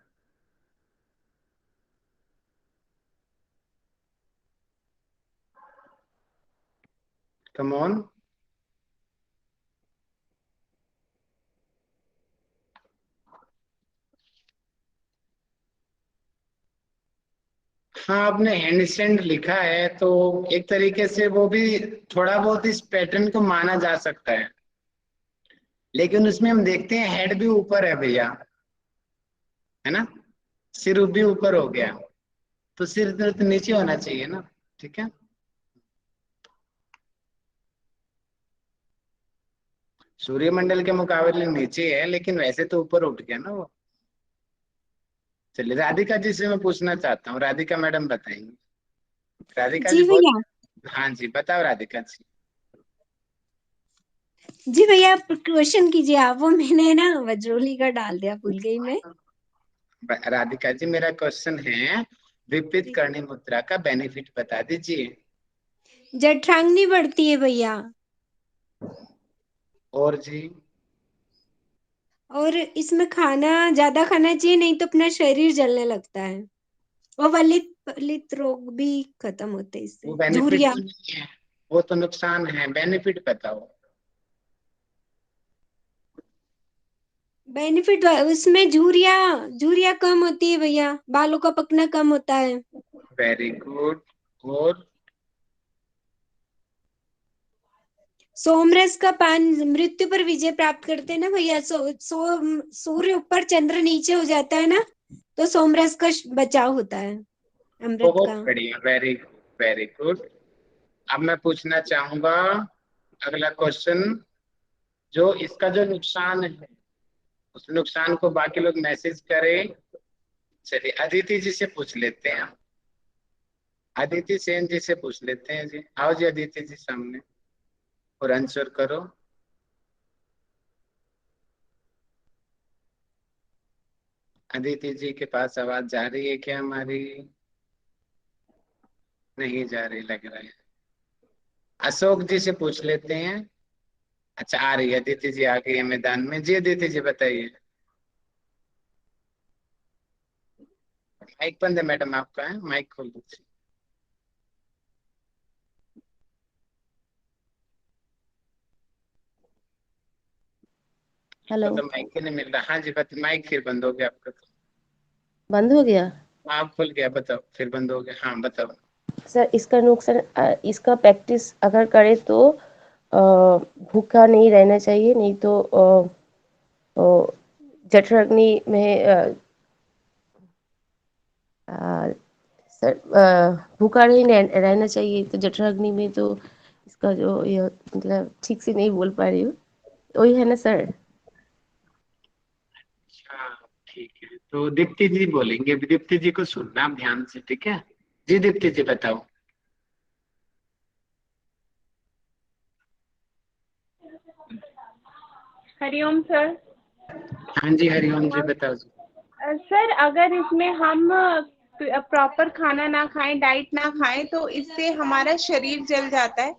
Come on. हाँ, आपने हैंड स्टैंड लिखा है तो एक तरीके से वो भी थोड़ा बहुत इस पैटर्न को माना जा सकता है, लेकिन उसमें हम देखते हैं हेड भी ऊपर है भैया, है ना, सिर भी ऊपर हो गया, तो सिर तो नीचे होना चाहिए ना। ठीक है, सूर्यमंडल के मुकाबले नीचे है, लेकिन वैसे तो ऊपर उठ गया ना वो। चलिए राधिका जी से मैं पूछना चाहता हूँ, राधिका मैडम बताएंगे। राधिका जी जी बहुत। भैया। हाँ जी बताओ राधिका जी। जी भैया, आप क्वेश्चन कीजिए, आप वो मैंने ना वज्रोली का डाल दिया, भूल गई मैं। राधिका जी मेरा क्वेश्चन है विपरीत करणी मुद्रा का बेनिफिट बता दीजिए। जठराग्नि बढ़ती है भैया। और जी? और इसमें खाना ज्यादा खाना चाहिए, नहीं तो अपना शरीर जलने लगता है, और वलित रोग भी खत्म होते हैं वो इससे। बेनिफिट झुर्रियां। तो नहीं है, वो तो नुकसान है, बेनिफिट बताओ। बेनिफिट उसमें झुर्रियां कम होती है भैया, बालों का पकना कम होता है। Very good. और? सोमरस का पान मृत्यु पर विजय प्राप्त करते हैं ना भैया। सूर्य ऊपर चंद्र नीचे हो जाता है ना, तो सोमरस का बचाव होता है, अमृत बहुत का। बढ़िया, वेरी गुड वेरी गुड। अब मैं पूछना चाहूंगा अगला क्वेश्चन, जो इसका जो नुकसान है उस नुकसान को बाकी लोग मैसेज करें। चलिए अदिति जी से पूछ लेते हैं। अदिति सेन जी से पूछ लेते हैं जी। आओ जी अदिति जी सामने और आंसर करो। अदिति जी के पास आवाज जा रही है क्या हमारी? नहीं जा रही लग रहा है। अशोक जी से पूछ लेते हैं। अच्छा आ रही है, अदिति जी आ गई है मैदान में। जी अदिति जी बताइए। माइक बंद है मैडम आपका, है माइक खोल दीजिए। हेलो, तो माइक ही नहीं मिल रहा। हाँ जी माइक फिर बंद हो गया आपका तो। बंद हो गया आप खुल गया, बताओ। फिर बंद हो गया, हाँ बताओ। सर। इसका नुकसान इसका प्रैक्टिस अगर करे तो भूखा नहीं रहना चाहिए, नहीं तो जठराग्नि में सर भूखा नहीं रहना चाहिए। तो जठराग्नि में तो इसका जो ये मतलब ठीक से नहीं बोल पा रही हूँ, वही है ना सर? हाँ ठीक है, तो दीप्ति जी बोलेंगे। दीप्ति जी को सुनना आप ध्यान से, ठीक है? जी दीप्ति जी बताओ। हरिओम सर। हाँ जी हरिओम जी बताओ जी। सर अगर इसमें हम प्रॉपर खाना ना खाएं, डाइट ना खाएं, तो इससे हमारा शरीर जल जाता है।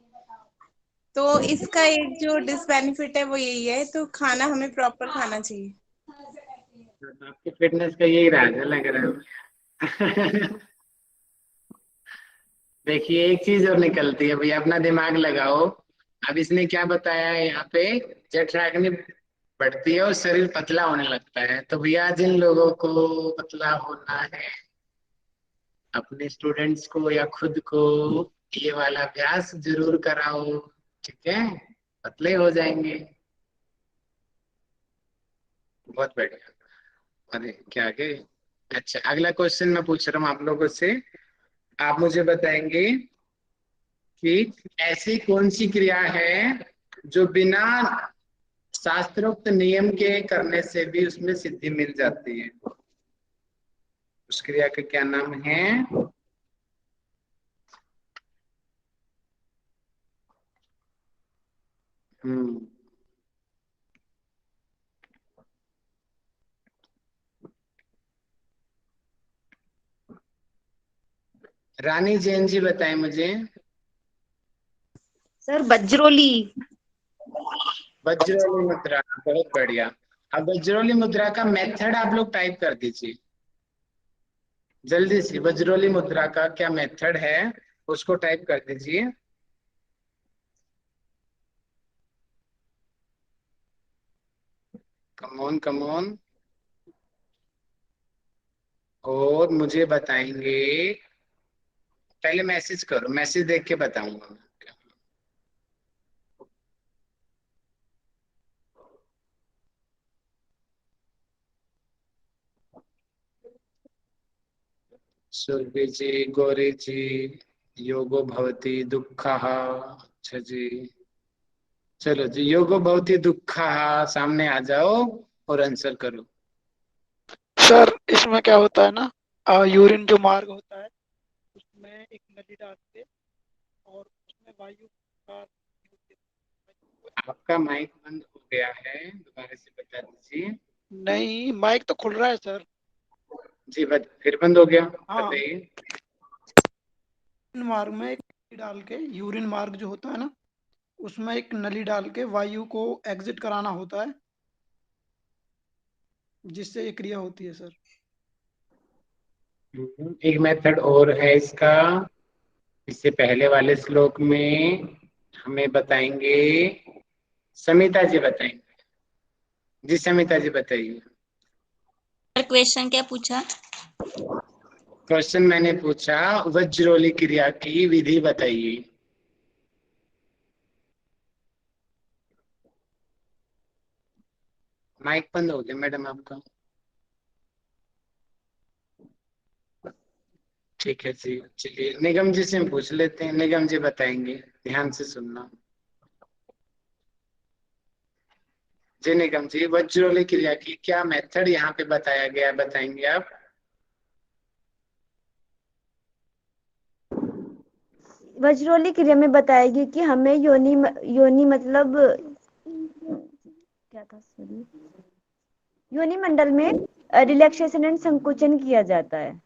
तो इसका एक जो डिसबेनिफिट है वो यही है, तो खाना हमें प्रॉपर खाना चाहिए। आपकी फिटनेस का यही राज है लग रहा है। देखिए एक चीज और निकलती है भैया, अपना दिमाग लगाओ। अब इसने क्या बताया है यहाँ पे? जठराग्नि बढ़ती है और शरीर पतला होने लगता है। तो भैया जिन लोगों को पतला होना है, अपने स्टूडेंट्स को या खुद को ये वाला अभ्यास जरूर कराओ, ठीक है? पतले हो जाएंगे। बहुत बढ़िया। अरे क्या आगे? अच्छा अगला क्वेश्चन मैं पूछ रहा हूँ आप लोगों से। आप मुझे बताएंगे कि ऐसी कौन सी क्रिया है जो बिना शास्त्रोक्त नियम के करने से भी उसमें सिद्धि मिल जाती है? उस क्रिया का क्या नाम है? हम्म रानी जैन जी बताएं मुझे। सर वज्रोली। वज्रोली मुद्रा, बहुत बढ़िया। अब वज्रोली मुद्रा का मेथड आप लोग टाइप कर दीजिए जल्दी से। वज्रोली मुद्रा का क्या मेथड है उसको टाइप कर दीजिए। Come on come on. और मुझे बताएंगे, पहले मैसेज करो, मैसेज देख के बताऊंगा। सुरभि जी, गौरी जी, योगो भवती दुःखः। अच्छा जी, चलो जी, योगो भवती दुःखः सामने आ जाओ और आंसर करो। सर इसमें क्या होता है ना, यूरिन जो मार्ग होता है उसमें एक नली डाल के और उसमें वायु का आपका माइक बंद हो गया है, दोबारा से बता दीजिए। नहीं, माइक तो खुल रहा है सर। जी फिर बंद हो गया, हाँ, बताइए। मार्ग में एक नली डाल के, यूरिन मार्ग जो होता है ना उसमें एक नली डाल के वायु को एग्जिट कराना होता है, जिससे ये क्रिया होती है सर। एक मेथड और है इसका, इससे पहले वाले श्लोक में हमें बताएंगे। समिता जी बताएंगे। जी समिता जी बताइए। क्वेश्चन क्या पूछा? क्वेश्चन मैंने पूछा वज्रोली क्रिया की विधि बताइए। माइक बंद हो गया मैडम आपका। ठीक है जी, चलिए निगम जी से हम पूछ लेते हैं। निगम जी बताएंगे, ध्यान से सुनना। जी निगम जी, वज्रोली क्रिया की क्या मेथड यहाँ पे बताया गया, बताएंगे आप? वज्रोली क्रिया में बताएगी कि हमें योनि मतलब क्या था, सॉरी, योनि मंडल में रिलैक्सेशन एंड संकुचन किया जाता है।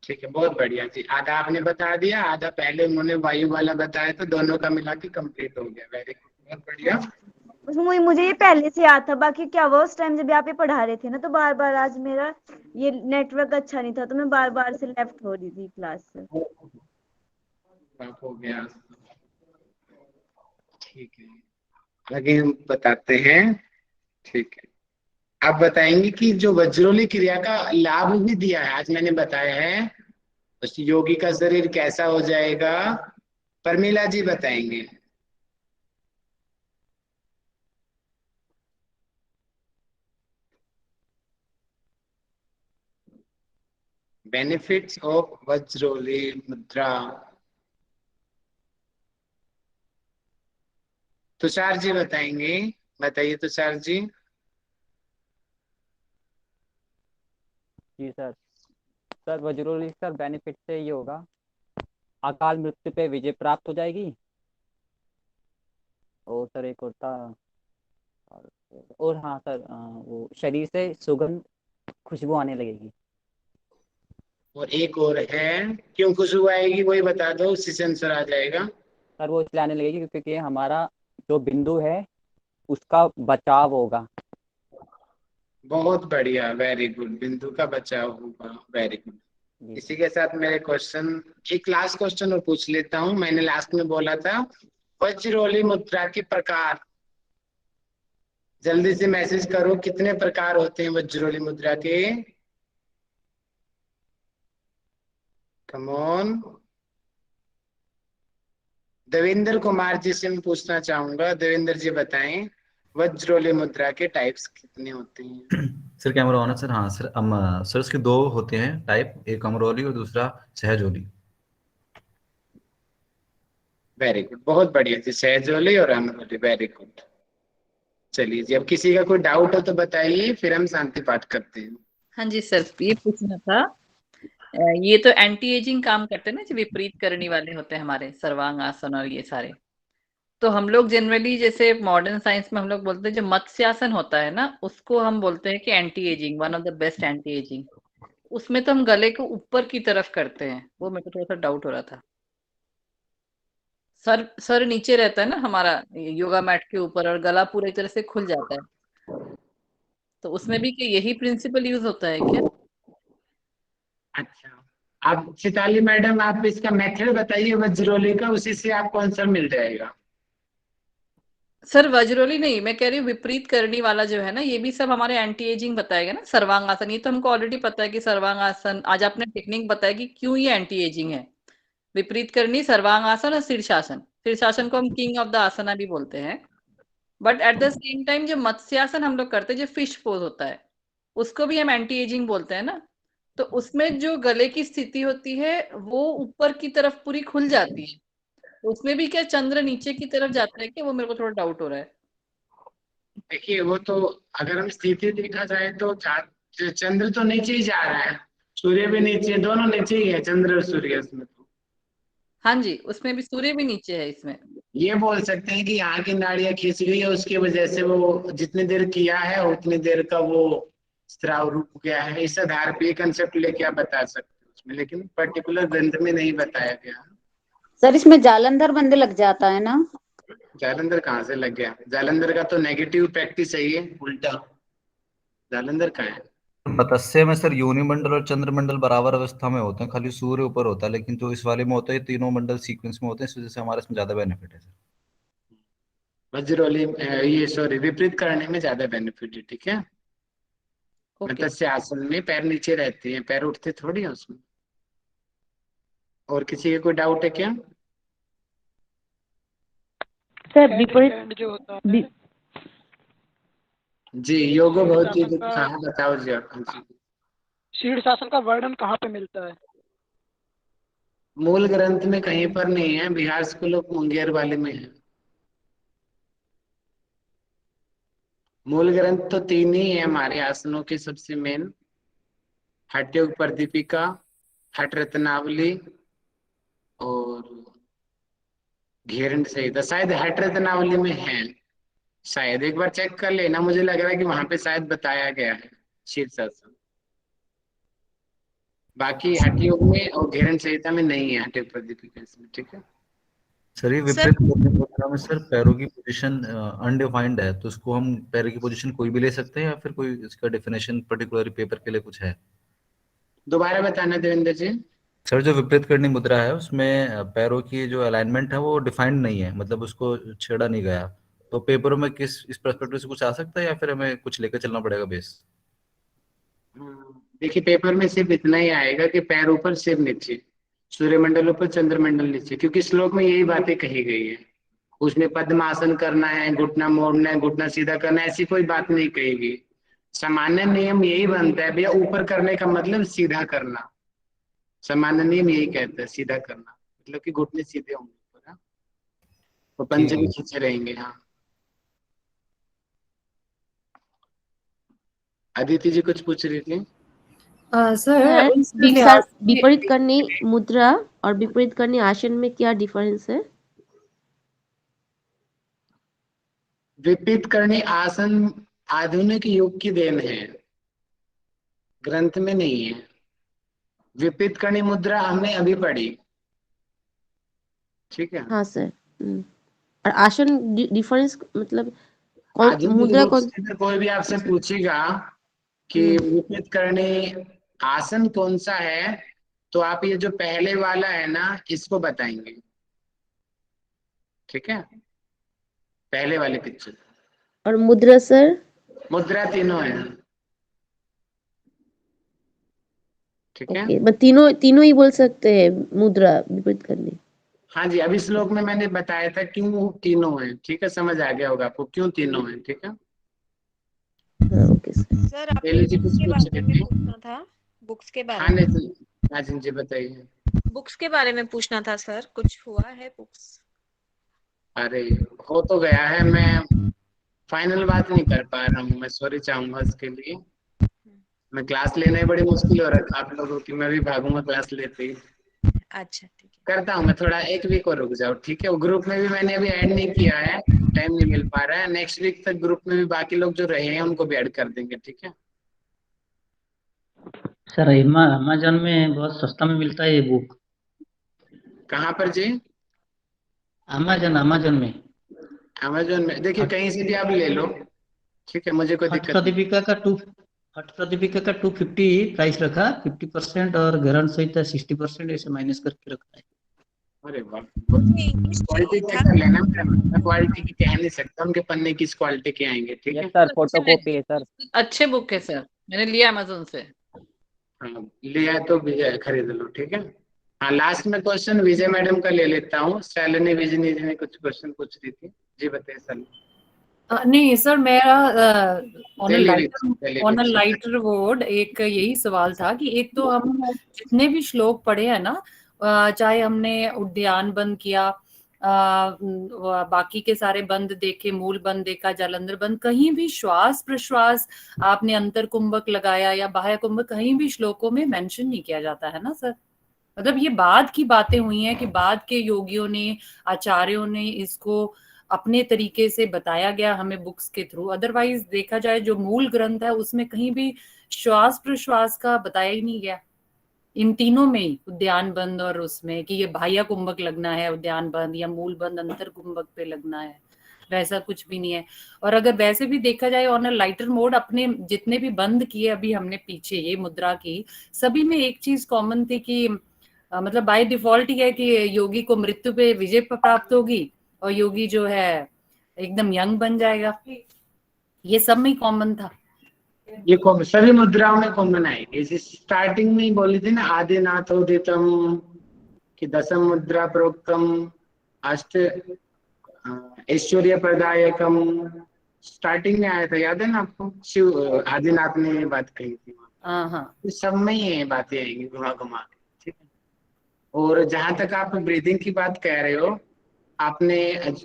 ठीक है, बहुत बढ़िया जी। आधा आपने बता दिया, आधा पहले उन्होंने वायु वाला बताया, तो दोनों का मिला के कंप्लीट हो गया। वेरी गुड, बहुत बढ़िया। उसमें मुझे ये पहले से याद था, बाकी क्या हुआ उस टाइम जब आप ये पढ़ा रहे थे ना, तो बार बार आज मेरा ये नेटवर्क अच्छा नहीं था, तो मैं बार बार से लेफ्ट हो रही थी क्लास से। हो गया, ठीक है, आगे हम बताते हैं। ठीक है, आप बताएंगे कि जो वज्रोली क्रिया का लाभ भी दिया है, आज मैंने बताया है, उस योगी का शरीर कैसा हो जाएगा, परमिला जी बताएंगे। बेनिफिट्स ऑफ वज्रोली मुद्रा। तुषार जी बताएंगे, बताइए तुषार जी। जी sir. Sir Vajroli sir benefit से ये होगा, अकाल मृत्यु पे विजय प्राप्त हो जाएगी। और सर एक और था, और हाँ सर, वो शरीर से सुगंध खुशबू आने लगेगी। और एक और है, क्यों खुशबू आएगी वही बता दो, उसी से आंसर आ जाएगा। सर वो इसलिए आने लगेगी क्योंकि हमारा जो बिंदु है उसका बचाव होगा। बहुत बढ़िया, वेरी गुड, बिंदु का बचाव होगा, वेरी गुड। इसी के साथ मेरे क्वेश्चन, एक लास्ट क्वेश्चन और पूछ लेता हूं। मैंने लास्ट में बोला था वज्रोली मुद्रा के प्रकार, जल्दी से मैसेज करो, कितने प्रकार होते हैं वज्रोली मुद्रा के? Come on. देवेंद्र कुमार जी से मैं पूछना चाहूंगा, देवेंद्र जी बताएं वज्रोली मुद्रा के टाइप्स कितने होते हैं? सर कैमरा ऑन है सर? हाँ सर, सर इसके दो होते हैं टाइप, एक अमरोली और दूसरा सहजोली। वेरी गुड, बहुत बढ़िया जी, सहजोली और अमरोली, वेरी गुड। चलिए जी, अब किसी का कोई डाउट हो तो बताइए, फिर हम शांति पाठ करते हैं। हाँ जी सर, ये पूछना था, ये तो एंटी एजिंग काम करते हैं ना, जो विपरीत करने वाले होते हैं हमारे सर्वांग आसन और ये सारे। तो हम लोग जनरली जैसे मॉडर्न साइंस में हम लोग बोलते हैं जो मत्स्यासन होता है ना, उसको हम बोलते हैं कि anti ageing, one of the best anti ageing. उसमें तो हम गले को ऊपर की तरफ करते हैं, वो मेरे को थोड़ा सा डाउट हो रहा था। सर नीचे रहता है ना हमारा योगा मैट के ऊपर, और गला पूरी तरह से खुल जाता है, तो उसमें भी क्या यही प्रिंसिपल यूज होता है क्या? अच्छा, आप चिताली मैडम, आप इसका मेथड बताइए वज्रोली का, उसी से आपको आंसर मिल जाएगा। सर वज्रोली नहीं, मैं कह रही हूँ विपरीत करनी वाला जो है ना, ये भी सब हमारे एंटी एजिंग बताएगा ना। सर्वांगासन, ये तो हमको ऑलरेडी पता है कि सर्वांगासन, आज आपने टेक्निक बताया कि क्यों ये एंटी एजिंग है। विपरीत करनी, सर्वांगासन और शीर्षासन, शीर्षासन को हम किंग ऑफ द आसना भी बोलते हैं। But at the same time जो मत्स्यासन हम लोग करते हैं, जो फिश पोज होता है, उसको भी हम एंटी एजिंग बोलते हैं ना। तो उसमें जो गले की स्थिति होती है वो ऊपर की तरफ पूरी खुल जाती है, उसमें भी क्या चंद्र नीचे की तरफ जाता है क्या? वो मेरे को थोड़ा डाउट हो रहा है। देखिए, वो तो अगर हम स्थिति देखा जाए तो चंद्र तो नीचे ही जा रहा है, सूर्य भी नीचे, दोनों नीचे ही है, चंद्र और सूर्य उसमें तो। हाँ जी, उसमें भी सूर्य भी नीचे है इसमें। ये बोल सकते हैं कि यहाँ की नाड़ियां खींच गई है, उसकी वजह से वो जितनी देर किया है उतनी देर का वो स्राव रुक गया है। इस आधार पे कंसेप्ट लेके आप बता सकते हो उसमें, लेकिन पर्टिकुलर ग्रंथ में नहीं बताया गया। सर इसमें जालंधर बंद लग जाता है ना? जालंधर कहाँ से लग गया? जालंधर का तो नेगेटिव प्रैक्टिस है, ये उल्टा। जालंधर कहाँ है? मत्स्य में सर योनि मंडल और चंद्र मंडल बराबर अवस्था में होते हैं, खाली सूर्य ऊपर होता है, लेकिन जो इस वाले में होता है तीनों मंडल सीक्वेंस में होते हैं, इस वजह से हमारे इसमें ज्यादा बेनिफिट है सर। वज्रोली, ये सॉरी, विपरीत करने में ज्यादा बेनिफिट है, ठीक है। मत्स्य आसन में पैर नीचे रहते हैं, पैर उठते थोड़ी है उसमें। और किसी का कोई डाउट है क्या? सर विपरीत जो होता है जी, योगो भवती, हाँ बताओ जी आप। शीर्षासन का वर्णन कहाँ पे मिलता है? मूल ग्रंथ में कहीं पर नहीं है, बिहार स्कूल ऑफ मुंगेर वाले में है। मूल ग्रंथ तो तीन ही है हमारे आसनों के सबसे मेन, हठयोग प्रदीपिका, हठ रत्नावली और घेरन सही था, शायद हठ रत्नावली में है, शायद एक बार चेक कर लेना, मुझे लग रहा है कि वहां पे शायद बताया गया है शीर्षासन। बाकी हठ योग में और घेरन संहिता में नहीं है हठ प्रदीपिका इसमें, ठीक है। सर ये विपरीत करने मुद्रा में सर पैरों की पोजीशन अनडिफाइंड है, तो उसको हम पैरों की पोजीशन कोई भी ले सकते हैं या फिर कोई इसका डेफिनेशन पर्टिकुलर पेपर के लिए कुछ है? दोबारा बताना देवेंद्र जी। सर जो विपरीत करनी मुद्रा है उसमें पैरों की जो अलाइनमेंट है वो डिफाइंड नहीं है, मतलब उसको छेड़ा नहीं गया, तो पेपरों में किस इस पर्सपेक्टिव से कुछ आ सकता है या फिर हमें कुछ लेकर चलना पड़ेगा बेस? देखिए पेपर में सिर्फ इतना ही आएगा कि पैर ऊपर सिर नीचे, सूर्यमंडल ऊपर चंद्रमंडल नीचे, क्योंकि श्लोक में यही बातें कही गई है। उसमें पद्मासन करना है, घुटना मोड़ना है, घुटना सीधा करना है, ऐसी कोई बात नहीं कही गई। सामान्य नियम यही बनता है भैया, ऊपर करने का मतलब सीधा करना, सामान्य नियम यही कहता है, सीधा करना मतलब कि घुटने सीधे होंगे ऊपर, हाँ, और पंजे भी खींचे रहेंगे। हाँ अदिति जी कुछ पूछ रही थी। सर विपरीत करनी मुद्रा और विपरीत करनी आसन में क्या डिफरेंस है? विपरीत करनी आसन आधुनिक युग की देन है, ग्रंथ में नहीं है। विपरीत करनी मुद्रा हमने अभी पढ़ी, ठीक है। हाँ सर। और आसन डिफरेंस मतलब मुद्रा कौन? कोई भी आपसे पूछेगा कि विपरीत करनी आसन कौन सा है, तो आप ये जो पहले वाला है ना इसको बताएंगे, ठीक है, पहले वाले पिक्चर। और मुद्रा सर? मुद्रा तीनों है, ठीक है। ओके, तीनों ही बोल सकते हैं मुद्रा विपरीत करनी। हाँ जी, अभी श्लोक में मैंने बताया था क्यों तीनों है, ठीक है, समझ आ गया होगा आपको क्यों तीनों है, ठीक है। ओके सर आपको बुक्स के बारे में पूछना था, बुक्स के बारे में। हाँ जी बताइए। बुक्स के बारे में पूछना था सर, कुछ हुआ है बुक्स? अरे हो तो गया है, मैं फाइनल बात नहीं कर पा रहा हूँ, मैं सॉरी चाहूंगा इसके लिए। मैं क्लास लेना ही बड़ी मुश्किल हो रहा है आप लोगों की, मैं भी भागूंगा क्लास लेते ही। अच्छा ठीक है, करता हूँ मैं, थोड़ा एक वीक और रुक जाओ, ठीक है। वो ग्रुप में भी मैंने अभी ऐड नहीं किया है, टाइम नहीं मिल पा रहा है। नेक्स्ट वीक तक ग्रुप में भी बाकी लोग जो रहे हैं उनको भी ऐड कर देंगे, ठीक है। सर अमेज़न में बहुत सस्ता में मिलता है ये बुक। कहाँ पर जी? अमेज़न में। अमेज़न में देखिए कहीं से भी आप ले लो, ठीक है, मुझे कोई दिक्कत नहीं। हठ प्रदीपिका का 250 प्राइस रखा, 50% और गरण सहित 60% ऐसे माइनस करके रखा है। अरे वाह, क्वालिटी चेक कर लेना, मैं क्वालिटी की कह नहीं सकता, उनके पन्ने किस क्वालिटी के आएंगे, ठीक है सर। फोटोकॉपी है सर, अच्छे बुक है सर, मैंने लिया अमेज़न से। हाँ लिया तो खरीद लो, ठीक है। हाँ लास्ट में क्वेश्चन विजय मैडम का ले लेता हूँ, शालिनी विजनी जी ने कुछ क्वेश्चन पूछ रही थी, जी बताइए सर। नहीं सर, मेरा ऑन अ लाइटर वर्ड एक यही सवाल था कि एक तो हम जितने भी श्लोक पढ़े हैं ना, चाहे हमने उद्यान बंद किया, बाकी के सारे बंद देखे, मूल बंद देखा, जालंधर बंद, कहीं भी श्वास प्रश्वास आपने अंतर कुंभक लगाया या बाह्य कुंभक कहीं भी श्लोकों में मेंशन नहीं किया जाता है ना सर। मतलब ये बाद की बातें हुई हैं कि बाद के योगियों ने, आचार्यों ने इसको अपने तरीके से बताया गया हमें बुक्स के थ्रू। अदरवाइज देखा जाए जो मूल ग्रंथ है उसमें कहीं भी श्वास प्रश्वास का बताया ही नहीं गया। इन तीनों में ही, उद्यान बंद और उसमें, कि ये बाह्य कुंभक लगना है उद्यान बंद या मूल बंद अंतर कुंभक पे लगना है, वैसा कुछ भी नहीं है। और अगर वैसे भी देखा जाए ऑन अ लाइटर मोड, अपने जितने भी बंद किए अभी हमने पीछे ये मुद्रा की, सभी में एक चीज कॉमन थी कि मतलब बाय डिफॉल्ट ही है कि योगी को मृत्यु पे विजय प्राप्त होगी और योगी जो है एकदम यंग बन जाएगा, ये सब में कॉमन था। ये सभी मुद्राओं में कॉमन आएगी। स्टार्टिंग में ही बोली थी ना, आदिनाथोदितम कि दशम मुद्रा प्रोक्तम अष्ट ऐश्वर्य प्रदायकम, स्टार्टिंग में आया था, याद है ना आपको? शिव आदिनाथ ने ये बात कही थी। तो सब में ही ये बातें आएंगी घुमा घुमा के, ठीक है। और जहां तक आप ब्रीदिंग की बात कह रहे हो, आपने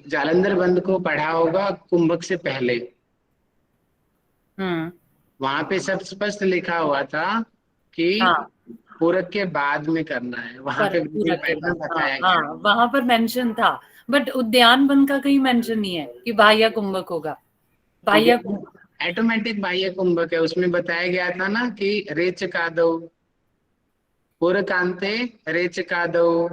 जालंधर बंद को पढ़ा होगा कुंभक से पहले, वहां पे सब स्पष्ट लिखा हुआ था कि पूरक के बाद में करना है, वहां पे पूरक के पैटर्न बाद, बताया हाँ गया। वहां पर मेंशन था, बट उद्यान वन का कहीं मेंशन नहीं है कि बाह्य कुंभक होगा। बाह्य ऑटोमेटिक बाह्य कुंभक है, उसमें बताया गया था ना कि रेचकादौ पूरकांते रेचकादौ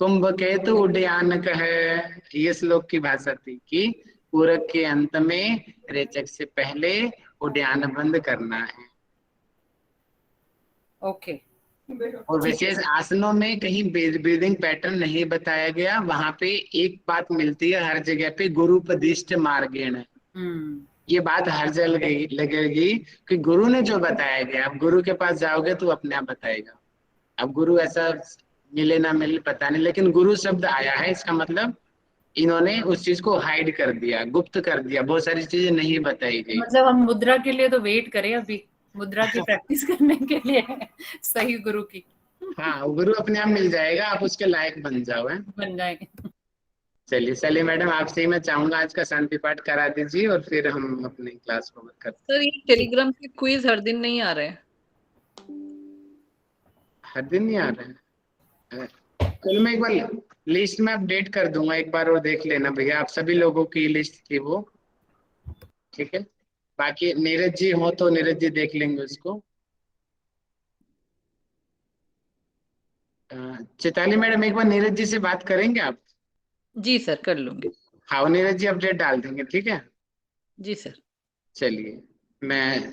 कुंभकेतु उड्डयनक है, ये श्लोक की भाषा थी कि पूरक के अंत में रेचक से पहले उड्डयन बंद करना है। ओके। और विशेष आसनों में कहीं ब्रीदिंग पैटर्न नहीं बताया गया, वहां पे एक बात मिलती है हर जगह पे, गुरुपदिष्ट मार्गेण, ये बात हर जगह लगेगी कि गुरु ने जो बताया गया, अब गुरु के पास जाओगे तो अपने आप बताएगा। अब गुरु ऐसा मिले ना मिले पता नहीं, लेकिन गुरु शब्द आया है, इसका मतलब इन्होंने उस चीज को हाइड कर दिया, गुप्त कर दिया, बहुत सारी चीजें नहीं बताई गई। मतलब हम मुद्रा के लिए तो वेट करें अभी, मुद्रा की प्रैक्टिस करने के लिए सही गुरु की। हाँ, गुरु अपने आप मिल जाएगा, आप उसके लायक बन जाओ, है बन जाए। चलिए मैडम, आपसे ही मैं चाहूंगा आज का शांति पाठ करा दीजिए और फिर हम अपनी क्लास को करते हैं। सर ये टेलीग्राम के क्विज हर दिन नहीं आ रहे हैं। हर दिन नहीं आ रहे हैं? चलो मैं एक बार लिस्ट में अपडेट कर दूंगा, एक बार और देख लेना भैया, आप सभी लोगों की लिस्ट थी वो, ठीक है। बाकी नीरज जी हो तो नीरज जी देख लेंगे उसको। चैताली मैडम, एक बार नीरज जी से बात करेंगे आप? जी सर, कर लूंगी। हाँ, नीरज जी अपडेट डाल देंगे, ठीक है। जी सर। चलिए मैं